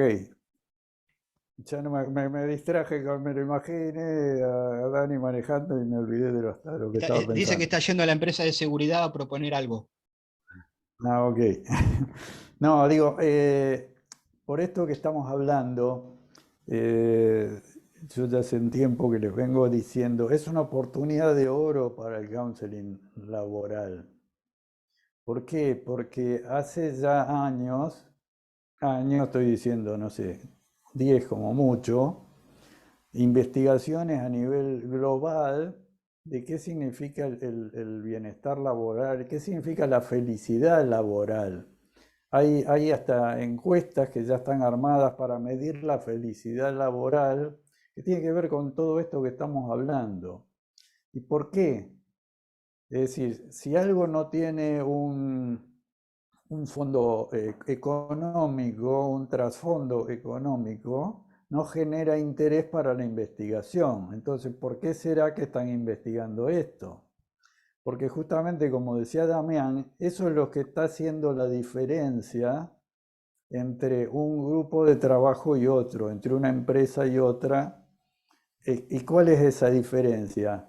Ya no me distraje, me lo imaginé a Dani manejando y me olvidé de lo que estaba Dice que pensando. está yendo a la empresa de seguridad a proponer algo. Ah, ok. No, digo, por esto que estamos hablando, yo ya hace un tiempo que les vengo diciendo, es una oportunidad de oro para el counseling laboral. ¿Por qué? Porque hace ya años estoy diciendo, no sé, 10 como mucho, investigaciones a nivel global de qué significa el bienestar laboral, qué significa la felicidad laboral. Hay hasta encuestas que ya están armadas para medir la felicidad laboral, que tiene que ver con todo esto que estamos hablando. ¿Y por qué? Es decir, si algo no tiene un fondo económico, un trasfondo económico, no genera interés para la investigación. Entonces, ¿por qué será que están investigando esto? Porque justamente, como decía Damián, eso es lo que está haciendo la diferencia entre un grupo de trabajo y otro, entre una empresa y otra. ¿Y cuál es esa diferencia?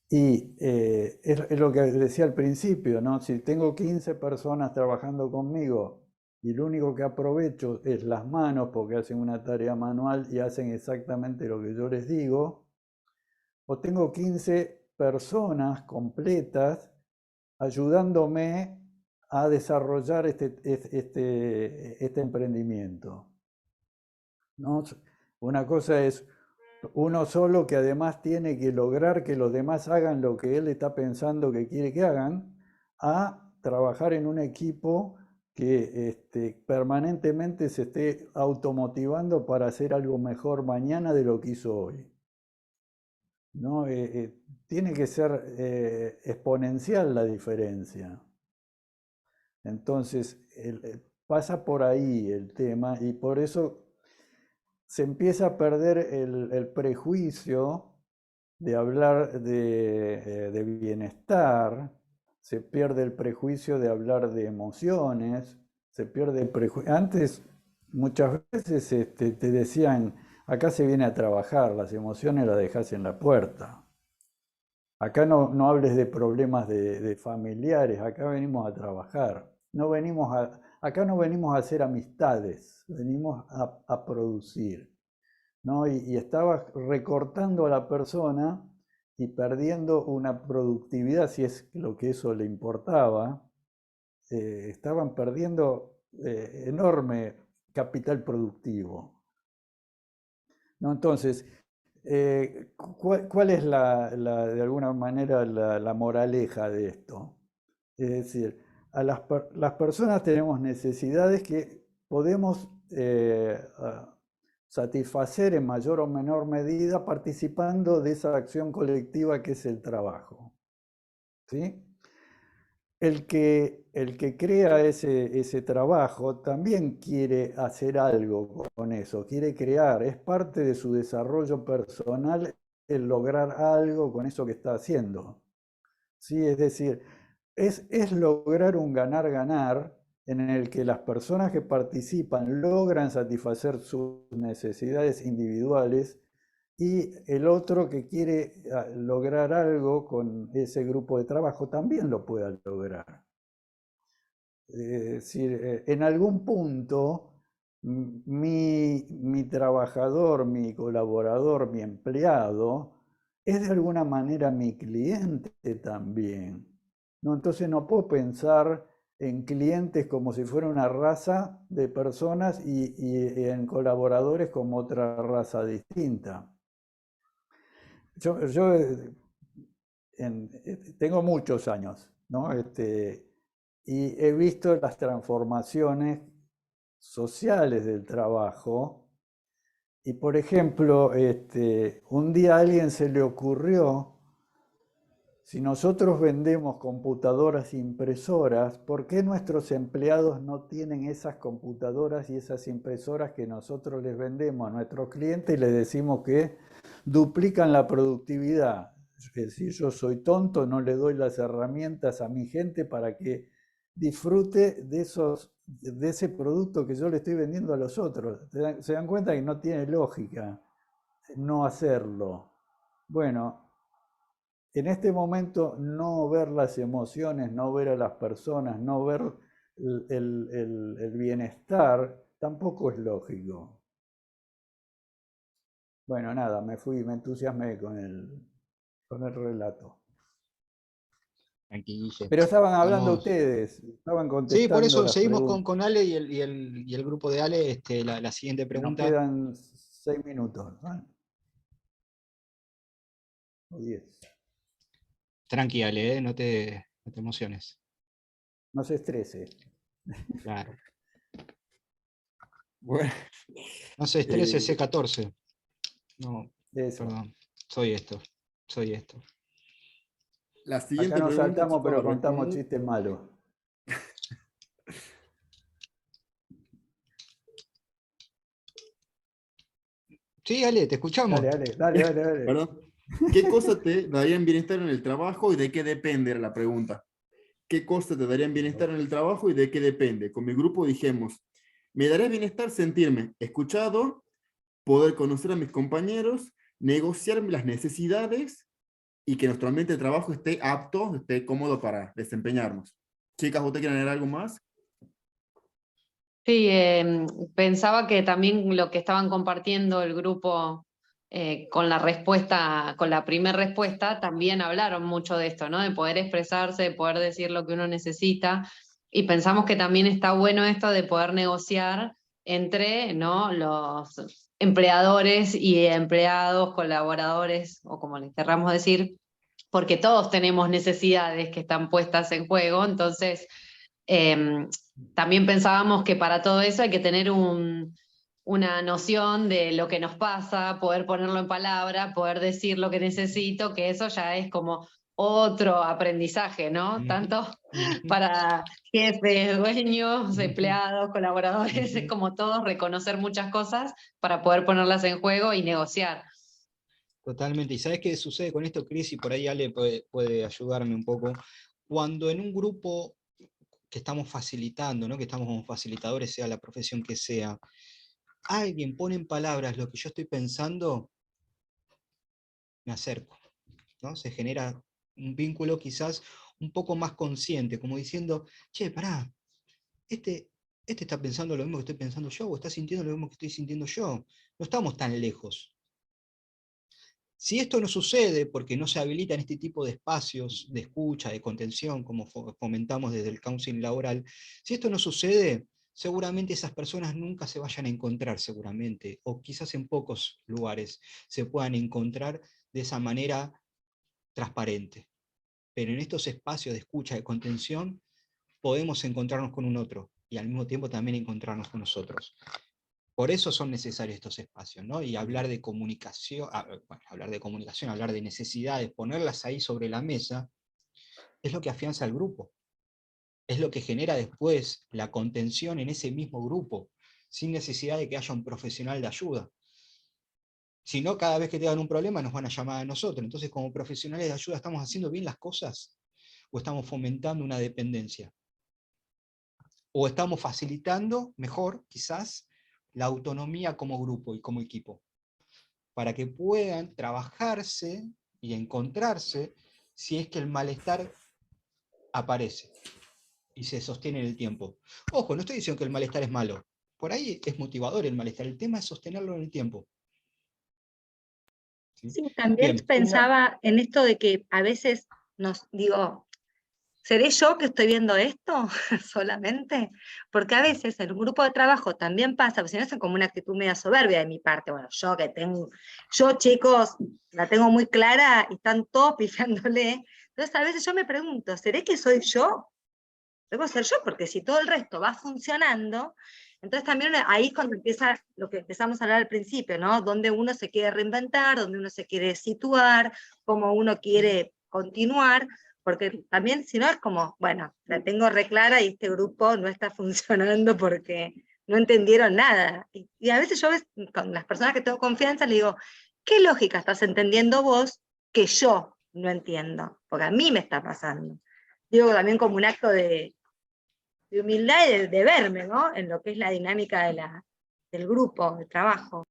Y es lo que decía al principio, ¿no? Si tengo 15 personas trabajando conmigo y lo único que aprovecho es las manos porque hacen una tarea manual y hacen exactamente lo que yo les digo, o tengo 15 personas completas ayudándome a desarrollar este emprendimiento, ¿no? Una cosa es uno solo que además tiene que lograr que los demás hagan lo que él está pensando que quiere que hagan, a trabajar en un equipo que permanentemente se esté automotivando para hacer algo mejor mañana de lo que hizo hoy. ¿No? Tiene que ser exponencial la diferencia. Entonces, pasa por ahí el tema y por eso se empieza a perder el prejuicio de hablar de bienestar, se pierde el prejuicio de hablar de emociones, se pierde el prejuicio. Antes, muchas veces te decían, acá se viene a trabajar, las emociones las dejas en la puerta. Acá no hables de problemas de familiares, acá venimos a trabajar. Acá no venimos a hacer amistades, venimos a producir, ¿no? Y estaba recortando a la persona y perdiendo una productividad, si es lo que eso le importaba. Estaban perdiendo enorme capital productivo, ¿no? Entonces, ¿cuál es de alguna manera la moraleja de esto? Es decir, las personas tenemos necesidades que podemos satisfacer en mayor o menor medida participando de esa acción colectiva que es el trabajo, ¿sí? El que crea ese trabajo también quiere hacer algo con eso, quiere crear, es parte de su desarrollo personal el lograr algo con eso que está haciendo, ¿sí? Es decir, es lograr un ganar-ganar en el que las personas que participan logran satisfacer sus necesidades individuales y el otro que quiere lograr algo con ese grupo de trabajo también lo pueda lograr. Es decir, en algún punto mi trabajador, mi colaborador, mi empleado es de alguna manera mi cliente también, ¿no? Entonces no puedo pensar en clientes como si fuera una raza de personas y en colaboradores como otra raza distinta. Yo tengo muchos años, ¿no? Y he visto las transformaciones sociales del trabajo. Y por ejemplo, un día a alguien se le ocurrió, si nosotros vendemos computadoras e impresoras, ¿por qué nuestros empleados no tienen esas computadoras y esas impresoras que nosotros les vendemos a nuestros clientes y les decimos que duplican la productividad? Es decir, yo soy tonto, no le doy las herramientas a mi gente para que disfrute de ese producto que yo le estoy vendiendo a los otros. ¿Se dan cuenta que no tiene lógica no hacerlo? Bueno, en este momento no ver las emociones, no ver a las personas, no ver el bienestar, tampoco es lógico. Bueno, nada, me entusiasmé con el relato. Pero estaban hablando ustedes, estaban contestando. Sí, por eso las seguimos preguntas. con Ale y el grupo de Ale, la siguiente pregunta. Nos quedan 6 minutos, ¿no? O 10. Tranqui, Ale, no te emociones. No se estrese. Claro. Bueno, no se estrese, C14. No, eso. perdón. Soy esto. La siguiente acá nos pregunta, saltamos, chicos, pero contamos responde. chistes malos. Sí, Ale, te escuchamos. Dale. Perdón. ¿Qué cosas te darían bienestar en el trabajo y de qué depende? Era la pregunta. ¿Qué cosas te darían bienestar en el trabajo y de qué depende? Con mi grupo dijimos, me daría bienestar sentirme escuchado, poder conocer a mis compañeros, negociar las necesidades y que nuestro ambiente de trabajo esté apto, esté cómodo para desempeñarnos. Chicas, ¿usted quieren añadir algo más? Sí, pensaba que también lo que estaban compartiendo el grupo con la respuesta, con la primera respuesta, también hablaron mucho de esto, ¿no? De poder expresarse, de poder decir lo que uno necesita. Y pensamos que también está bueno esto de poder negociar entre, ¿no?, los empleadores y empleados, colaboradores, o como les querramos decir, porque todos tenemos necesidades que están puestas en juego. Entonces, también pensábamos que para todo eso hay que tener una noción de lo que nos pasa, poder ponerlo en palabra, poder decir lo que necesito, que eso ya es como otro aprendizaje, ¿no? Tanto para jefes, dueños, empleados, colaboradores, es como todos reconocer muchas cosas para poder ponerlas en juego y negociar. Totalmente. ¿Y sabes qué sucede con esto, Cris? Y por ahí Ale puede ayudarme un poco. Cuando en un grupo que estamos facilitando, ¿no? Que estamos como facilitadores, sea la profesión que sea, alguien pone en palabras lo que yo estoy pensando, me acerco, ¿no? Se genera un vínculo quizás un poco más consciente, como diciendo, che, pará, este está pensando lo mismo que estoy pensando yo, o está sintiendo lo mismo que estoy sintiendo yo. No estamos tan lejos. Si esto no sucede porque no se habilitan este tipo de espacios de escucha, de contención, como fomentamos desde el counseling laboral, si esto no sucede, seguramente esas personas nunca se vayan a encontrar, seguramente, o quizás en pocos lugares se puedan encontrar de esa manera transparente. Pero en estos espacios de escucha, de contención, podemos encontrarnos con un otro y al mismo tiempo también encontrarnos con nosotros. Por eso son necesarios estos espacios, ¿no? Y hablar de comunicación, hablar de necesidades, ponerlas ahí sobre la mesa, es lo que afianza al grupo. Es lo que genera después la contención en ese mismo grupo, sin necesidad de que haya un profesional de ayuda. Si no, cada vez que tengan un problema nos van a llamar a nosotros. Entonces, como profesionales de ayuda, ¿estamos haciendo bien las cosas? ¿O estamos fomentando una dependencia? ¿O estamos facilitando, mejor, quizás, la autonomía como grupo y como equipo, para que puedan trabajarse y encontrarse si es que el malestar aparece y se sostiene en el tiempo? Ojo, no estoy diciendo que el malestar es malo, por ahí es motivador el malestar, el tema es sostenerlo en el tiempo. Sí, también Bien. pensaba en esto de que a veces digo, ¿seré yo que estoy viendo esto solamente? Porque a veces en un grupo de trabajo también pasa, pues si no es como una actitud media soberbia de mi parte, bueno, yo chicos, la tengo muy clara y están todos pifiándole. Entonces a veces yo me pregunto, ¿seré que soy yo? Debo ser yo, porque si todo el resto va funcionando, entonces también ahí es cuando empieza lo que empezamos a hablar al principio, ¿no? Donde uno se quiere reinventar, donde uno se quiere situar, cómo uno quiere continuar, porque también si no es como, bueno, la tengo re clara y este grupo no está funcionando porque no entendieron nada. Y a veces yo con las personas que tengo confianza le digo, ¿qué lógica estás entendiendo vos que yo no entiendo? Porque a mí me está pasando. Digo también como un acto de humildad y de verme, ¿no? En lo que es la dinámica del grupo, del trabajo.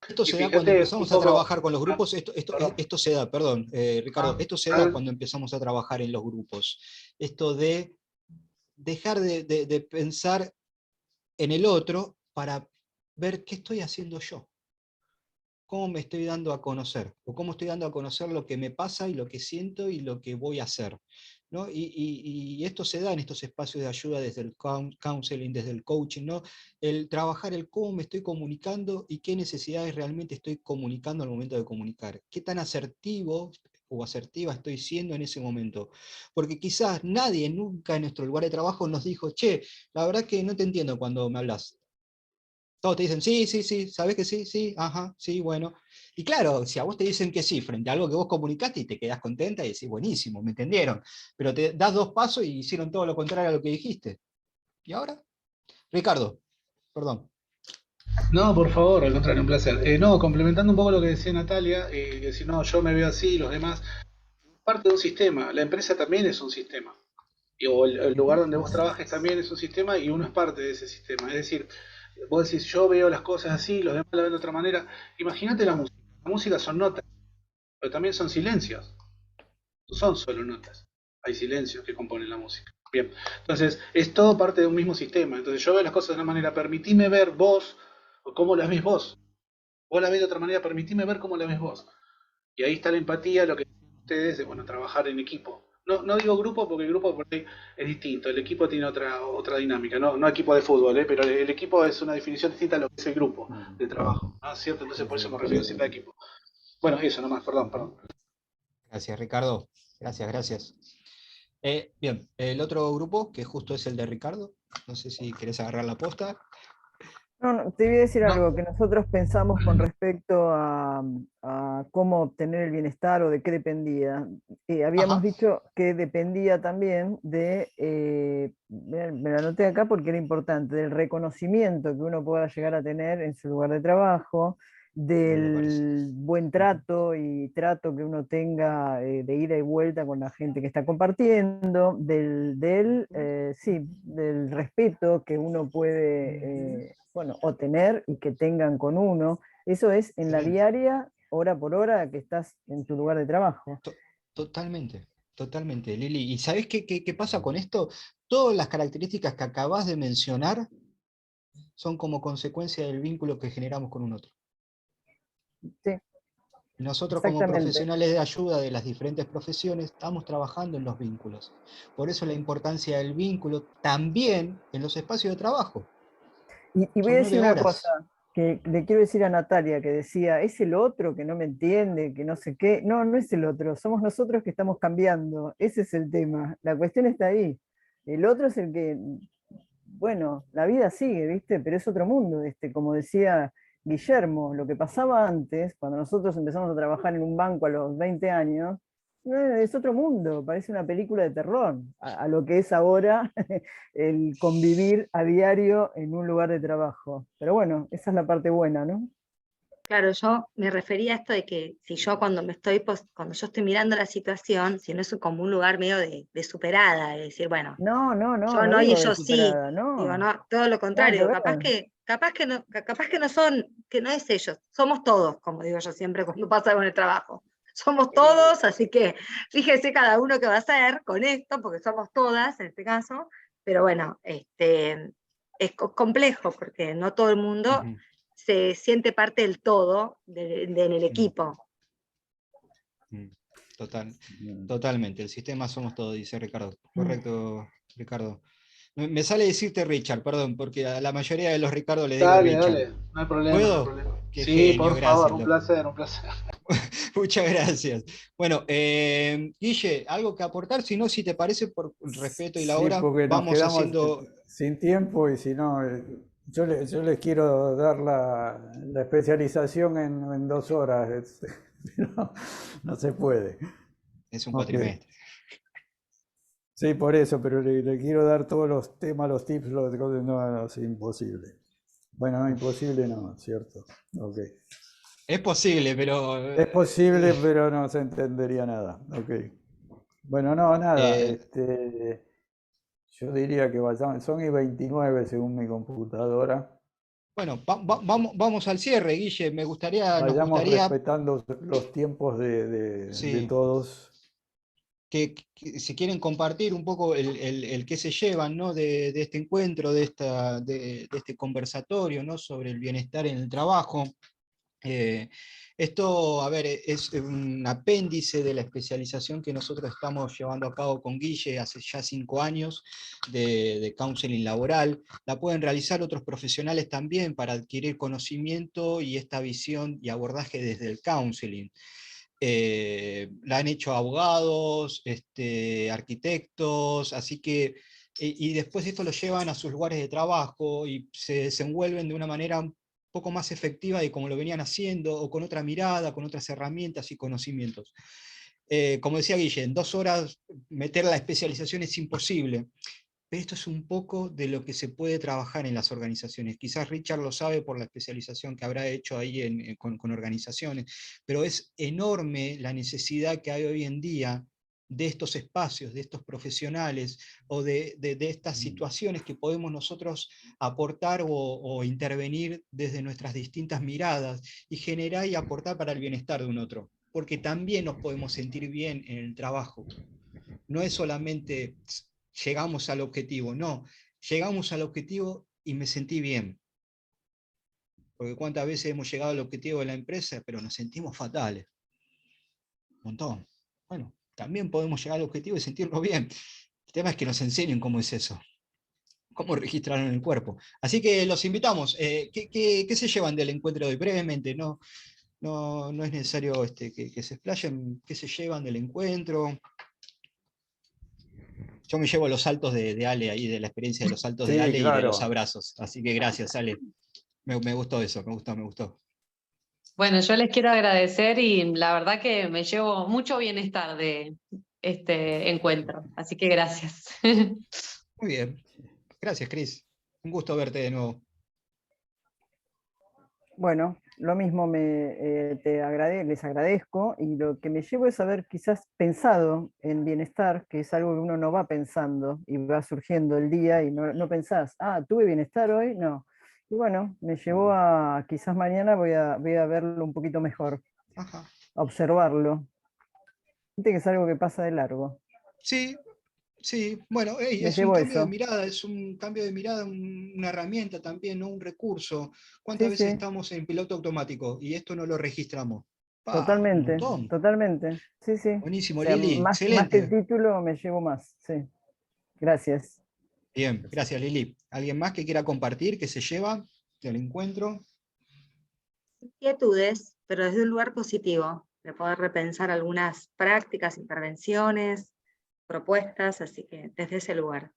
Esto Y se da cuando fíjate empezamos un a poco. trabajar con los grupos, esto se da, perdón, Ricardo, esto se da cuando empezamos a trabajar en los grupos. Esto de dejar de pensar en el otro para ver qué estoy haciendo yo. Cómo me estoy dando a conocer, o cómo estoy dando a conocer lo que me pasa y lo que siento y lo que voy a hacer, ¿no? Y esto se da en estos espacios de ayuda desde el counseling, desde el coaching, ¿no? El trabajar el cómo me estoy comunicando y qué necesidades realmente estoy comunicando al momento de comunicar. Qué tan asertivo o asertiva estoy siendo en ese momento. Porque quizás nadie nunca en nuestro lugar de trabajo nos dijo, che, la verdad que no te entiendo cuando me hablas. Todos te dicen, sí, sí, sí, ¿sabes que sí? Sí, ajá, sí, bueno. Y claro, si a vos te dicen que sí, frente a algo que vos comunicaste y te quedás contenta y decís, buenísimo, me entendieron. Pero te das dos pasos y hicieron todo lo contrario a lo que dijiste. ¿Y ahora? Ricardo, perdón. No, por favor, al contrario, un placer. No, complementando un poco lo que decía Natalia, que si no, yo me veo así, los demás, parte de un sistema, la empresa también es un sistema. O el lugar donde vos trabajes también es un sistema y uno es parte de ese sistema. Es decir, vos decís, yo veo las cosas así, los demás la ven de otra manera. Imagínate la música. La música son notas, pero también son silencios. No son solo notas. Hay silencios que componen la música. Bien, entonces es todo parte de un mismo sistema. Entonces yo veo las cosas de una manera, permitime ver vos o cómo las ves vos. Vos la ves de otra manera, permitime ver cómo la ves vos. Y ahí está la empatía, lo que dicen ustedes de bueno, trabajar en equipo. No digo grupo porque el grupo por ahí es distinto, el equipo tiene otra dinámica, no equipo de fútbol, pero el equipo es una definición distinta a lo que es el grupo de trabajo, ¿no? ¿Cierto? Entonces por eso me refiero siempre a equipo. Bueno, eso nomás, perdón. Gracias, Ricardo. Gracias. Bien, el otro grupo, que justo es el de Ricardo, no sé si querés agarrar la posta. no, te voy a decir algo que nosotros pensamos con respecto a cómo obtener el bienestar o de qué dependía. Habíamos dicho que dependía también de, me lo anoté acá porque era importante, del reconocimiento que uno pueda llegar a tener en su lugar de trabajo, del buen trato y trato que uno tenga de ida y vuelta con la gente que está compartiendo, del respeto que uno puede o tener y que tengan con uno. Eso es en la diaria, hora por hora que estás en tu lugar de trabajo. Totalmente, totalmente, Lili. ¿Y sabes qué pasa con esto? Todas las características que acabas de mencionar son como consecuencia del vínculo que generamos con un otro. Sí. Nosotros como profesionales de ayuda de las diferentes profesiones estamos trabajando en los vínculos. Por eso la importancia del vínculo también en los espacios de trabajo. Y voy a decir una cosa que le quiero decir a Natalia, que decía, es el otro que no me entiende, que no sé qué. No, no es el otro, somos nosotros que estamos cambiando. Ese es el tema. La cuestión está ahí. El otro es el que, bueno, la vida sigue, ¿viste? Pero es otro mundo, como decía Guillermo, lo que pasaba antes, cuando nosotros empezamos a trabajar en un banco a los 20 años, es otro mundo, parece una película de terror, a lo que es ahora el convivir a diario en un lugar de trabajo. Pero bueno, esa es la parte buena, ¿no? Claro, yo me refería a esto de que si yo cuando yo estoy mirando la situación, si no es como un lugar medio de superada, de decir, bueno, no yo no y digo ellos sí, no. digo, no, todo lo contrario, capaz que no son, que no es ellos, somos todos, como digo yo siempre cuando pasa con el trabajo. Somos todos, así que fíjese cada uno qué va a hacer con esto, porque somos todas en este caso, pero bueno, es complejo, porque no todo el mundo se siente parte del todo en el equipo. Totalmente, el sistema somos todos, dice Ricardo. Correcto, Ricardo. Me sale decirte Richard, perdón, porque a la mayoría de los Ricardo le digo Richard. Dale, no hay problema. ¿Puedo? No hay problema. Qué Sí, genio, por gracias, favor, un placer, un placer. Muchas gracias. Bueno, Guille, ¿algo que aportar? Si no, si te parece, por el respeto y la hora, porque nos vamos quedamos haciendo... sin tiempo y si no, yo les quiero dar la especialización en 2 horas, pero no se puede. Es un cuatrimestre. Sí, por eso, pero le quiero dar todos los temas, los tips, no, es imposible. Bueno, no, imposible no, ¿cierto? Okay. Es posible, pero... Es posible, pero no se entendería nada. Okay. Bueno, no, nada. Yo diría que son y 29 según mi computadora. Bueno, vamos al cierre, Guille. Nos Vayamos gustaría... respetando los tiempos de todos. Que si quieren compartir un poco el que se llevan, ¿no? de este encuentro, de este conversatorio, ¿no? sobre el bienestar en el trabajo. Esto, a ver, es un apéndice de la especialización que nosotros estamos llevando a cabo con Guille hace ya 5 años de counseling laboral. La pueden realizar otros profesionales también para adquirir conocimiento y esta visión y abordaje desde el counseling. La han hecho abogados, arquitectos, así que, y después esto lo llevan a sus lugares de trabajo y se desenvuelven de una manera un poco más efectiva de como lo venían haciendo, o con otra mirada, con otras herramientas y conocimientos. Como decía Guille, en 2 horas meter la especialización es imposible. Pero esto es un poco de lo que se puede trabajar en las organizaciones. Quizás Richard lo sabe por la especialización que habrá hecho ahí con organizaciones, pero es enorme la necesidad que hay hoy en día de estos espacios, de estos profesionales, o de estas situaciones que podemos nosotros aportar o intervenir desde nuestras distintas miradas, y generar y aportar para el bienestar de un otro. Porque también nos podemos sentir bien en el trabajo. No es solamente... llegamos al objetivo, no, llegamos al objetivo y me sentí bien. Porque cuántas veces hemos llegado al objetivo de la empresa, pero nos sentimos fatales. Un montón. Bueno, también podemos llegar al objetivo y sentirnos bien. El tema es que nos enseñen cómo es eso, cómo registrarlo en el cuerpo. Así que los invitamos. ¿Qué se llevan del encuentro de hoy? Brevemente, no es necesario que se explayen. ¿Qué se llevan del encuentro? Yo me llevo los saltos de Ale ahí, de la experiencia de los saltos de Ale, claro, y de los abrazos. Así que gracias, Ale. Me gustó eso, me gustó. Bueno, yo les quiero agradecer y la verdad que me llevo mucho bienestar de este encuentro, así que gracias. Muy bien. Gracias, Cris. Un gusto verte de nuevo. Bueno, lo mismo les agradezco, y lo que me llevo es haber quizás pensado en bienestar, que es algo que uno no va pensando y va surgiendo el día y no pensás, tuve bienestar hoy, no. Y bueno, me llevó a quizás mañana voy a verlo un poquito mejor, Ajá. a observarlo. Viste que es algo que pasa de largo. Sí, sí, bueno, Me es un llevo cambio de eso. mirada, una herramienta también, ¿no? Un recurso. ¿Cuántas Sí, veces sí, estamos en piloto automático y esto no lo registramos? Un totalmente, montón. totalmente. Sí, sí. O Buenísimo, sea, Lili, más que el excelente. título me llevo más. Sí, gracias. Bien, gracias, Lili. ¿Alguien más que quiera compartir, que se lleva del encuentro? Inquietudes, pero desde un lugar positivo, de poder repensar algunas prácticas, intervenciones, propuestas, así que desde ese lugar.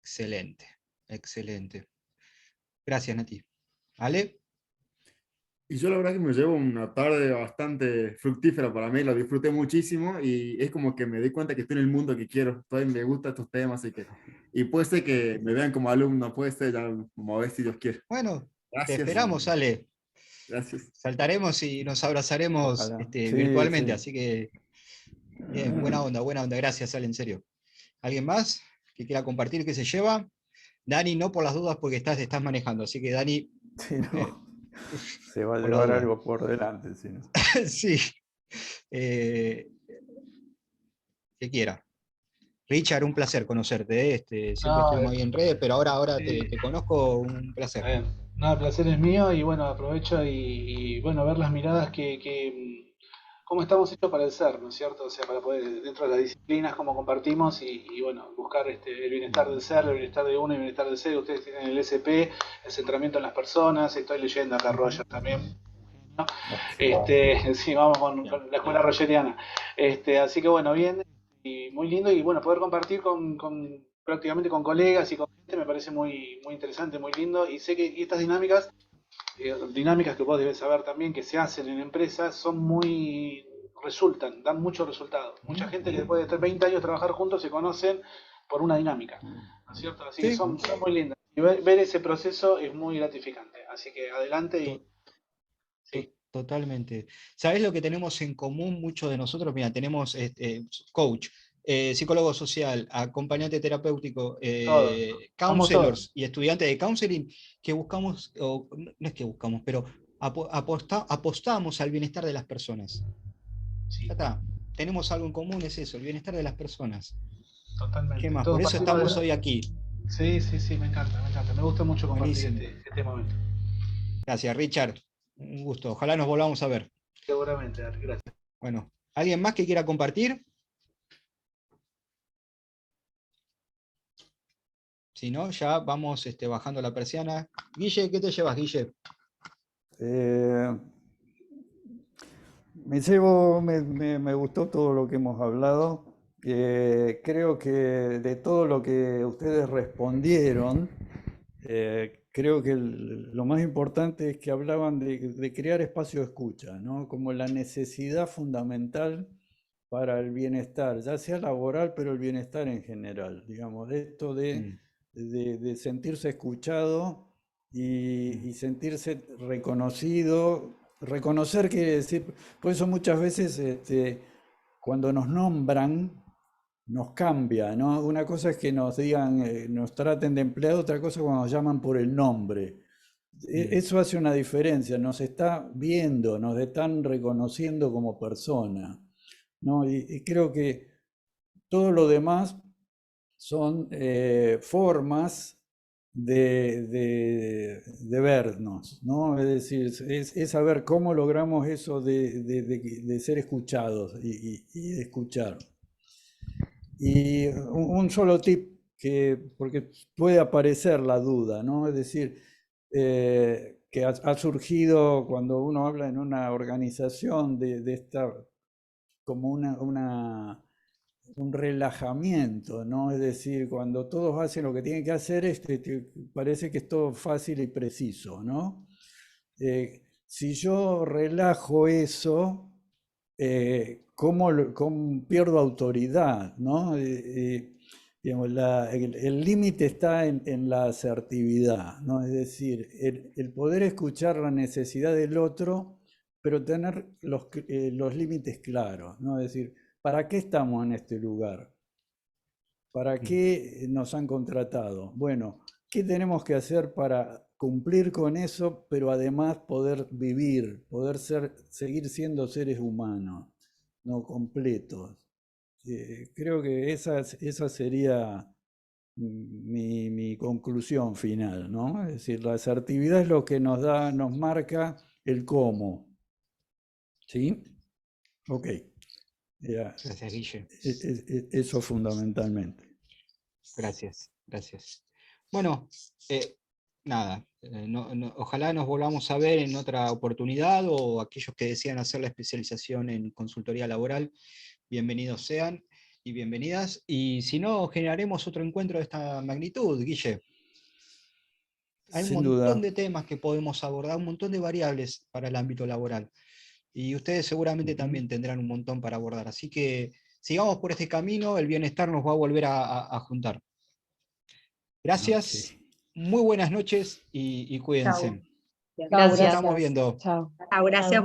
Excelente, excelente. Gracias, Nati. ¿Ale? Y yo la verdad que me llevo una tarde bastante fructífera para mí, lo disfruté muchísimo y es como que me di cuenta que estoy en el mundo que quiero, todavía me gustan estos temas y puede ser que me vean como alumno, puede ser ya como a ver si Dios quiere. Bueno, te Gracias, esperamos, Ale. gracias. Saltaremos y nos abrazaremos Ojalá. Sí, virtualmente, sí. así que bien, buena onda, gracias, Ale, en serio. ¿Alguien más que quiera compartir qué se lleva? Dani, no por las dudas porque estás manejando, así que Dani, Sí, no. Se va a por la llevar duda. algo por delante, si no. Sí, eh, que quiera. Richard, un placer conocerte, siempre No, estuvimos ahí en redes, pero ahora sí, te conozco, un está placer. bien. No, el placer es mío y bueno, aprovecho y, bueno, ver las miradas cómo estamos hechos para el ser, ¿no es cierto? O sea, para poder, dentro de las disciplinas, cómo compartimos y bueno, buscar el bienestar del ser, el bienestar de uno y el bienestar del ser. Ustedes tienen el SP, el centramiento en las personas, estoy leyendo acá Roger también, ¿no? Sí, vamos con la escuela rogeriana. Así que bueno, bien, y muy lindo, y bueno, poder compartir prácticamente con colegas y con gente me parece muy, muy interesante, muy lindo, y sé que estas dinámicas que vos debes saber también que se hacen en empresas son dan mucho resultado. Mucha gente que después de 20 años trabajar juntos se conocen por una dinámica, ¿no es cierto? Así que Sí, son muy lindas. Y ver ese proceso es muy gratificante. Así que adelante y sí. totalmente. ¿Sabés lo que tenemos en común muchos de nosotros? Mira, tenemos coach, psicólogo social, acompañante terapéutico, Todo. Somos todos. counselors y estudiantes de counseling que buscamos, no es que buscamos, pero apostamos al bienestar de las personas. Sí, Ya está. Tenemos algo en común, es eso, el bienestar de las personas. ¿Qué totalmente. más? Por Todos eso partimos estamos hoy aquí. Sí, sí, sí, me encanta, me encanta. Me gusta mucho compartir Buenísimo. este momento. Gracias, Richard. Un gusto. Ojalá nos volvamos a ver. Seguramente, Ari, gracias. Bueno, ¿alguien más que quiera compartir? Si no, ya vamos bajando la persiana. Guille, ¿qué te llevas, Guille? Me gustó todo lo que hemos hablado. Creo que de todo lo que ustedes respondieron, creo que lo más importante es que hablaban de crear espacio de escucha, ¿no? Como la necesidad fundamental para el bienestar, ya sea laboral, pero el bienestar en general, digamos, de esto de sentirse escuchado y sentirse reconocido. Reconocer quiere decir, por eso muchas veces cuando nos nombran, nos cambia, ¿no? Una cosa es que nos digan, nos traten de empleado, otra cosa es cuando nos llaman por el nombre. Eso hace una diferencia, nos está viendo, nos están reconociendo como persona, ¿no? Y creo que todo lo demás son formas de vernos, ¿no? Es decir, es saber cómo logramos eso de ser escuchados y de escuchar. Y un solo tip, porque puede aparecer la duda, ¿no? Es decir, que ha surgido cuando uno habla en una organización de esta, como una un relajamiento, ¿no? Es decir, cuando todos hacen lo que tienen que hacer, parece que es todo fácil y preciso, ¿no? Si yo relajo eso, ¿cómo pierdo autoridad, ¿no? Digamos, el límite está en la asertividad, ¿no? Es decir, el poder escuchar la necesidad del otro, pero tener los límites claros, ¿no? Es decir, ¿para qué estamos en este lugar? ¿Para qué nos han contratado? Bueno, ¿qué tenemos que hacer para cumplir con eso, pero además poder vivir, poder seguir siendo seres humanos, no completos? Creo que esa sería mi conclusión final, ¿no? Es decir, la asertividad es lo que nos marca el cómo. ¿Sí? Ok. Gracias, Guille. Eso fundamentalmente. Gracias, gracias. Bueno, nada, ojalá nos volvamos a ver en otra oportunidad, o aquellos que desean hacer la especialización en consultoría laboral, bienvenidos sean y bienvenidas. Y si no, generaremos otro encuentro de esta magnitud, Guille. Hay un Sin montón duda. de temas que podemos abordar, un montón de variables para el ámbito laboral. Y ustedes seguramente también tendrán un montón para abordar. Así que sigamos por este camino, el bienestar nos va a volver a juntar. Gracias, muy buenas noches y cuídense. Gracias. Nos estamos viendo. Chao, gracias.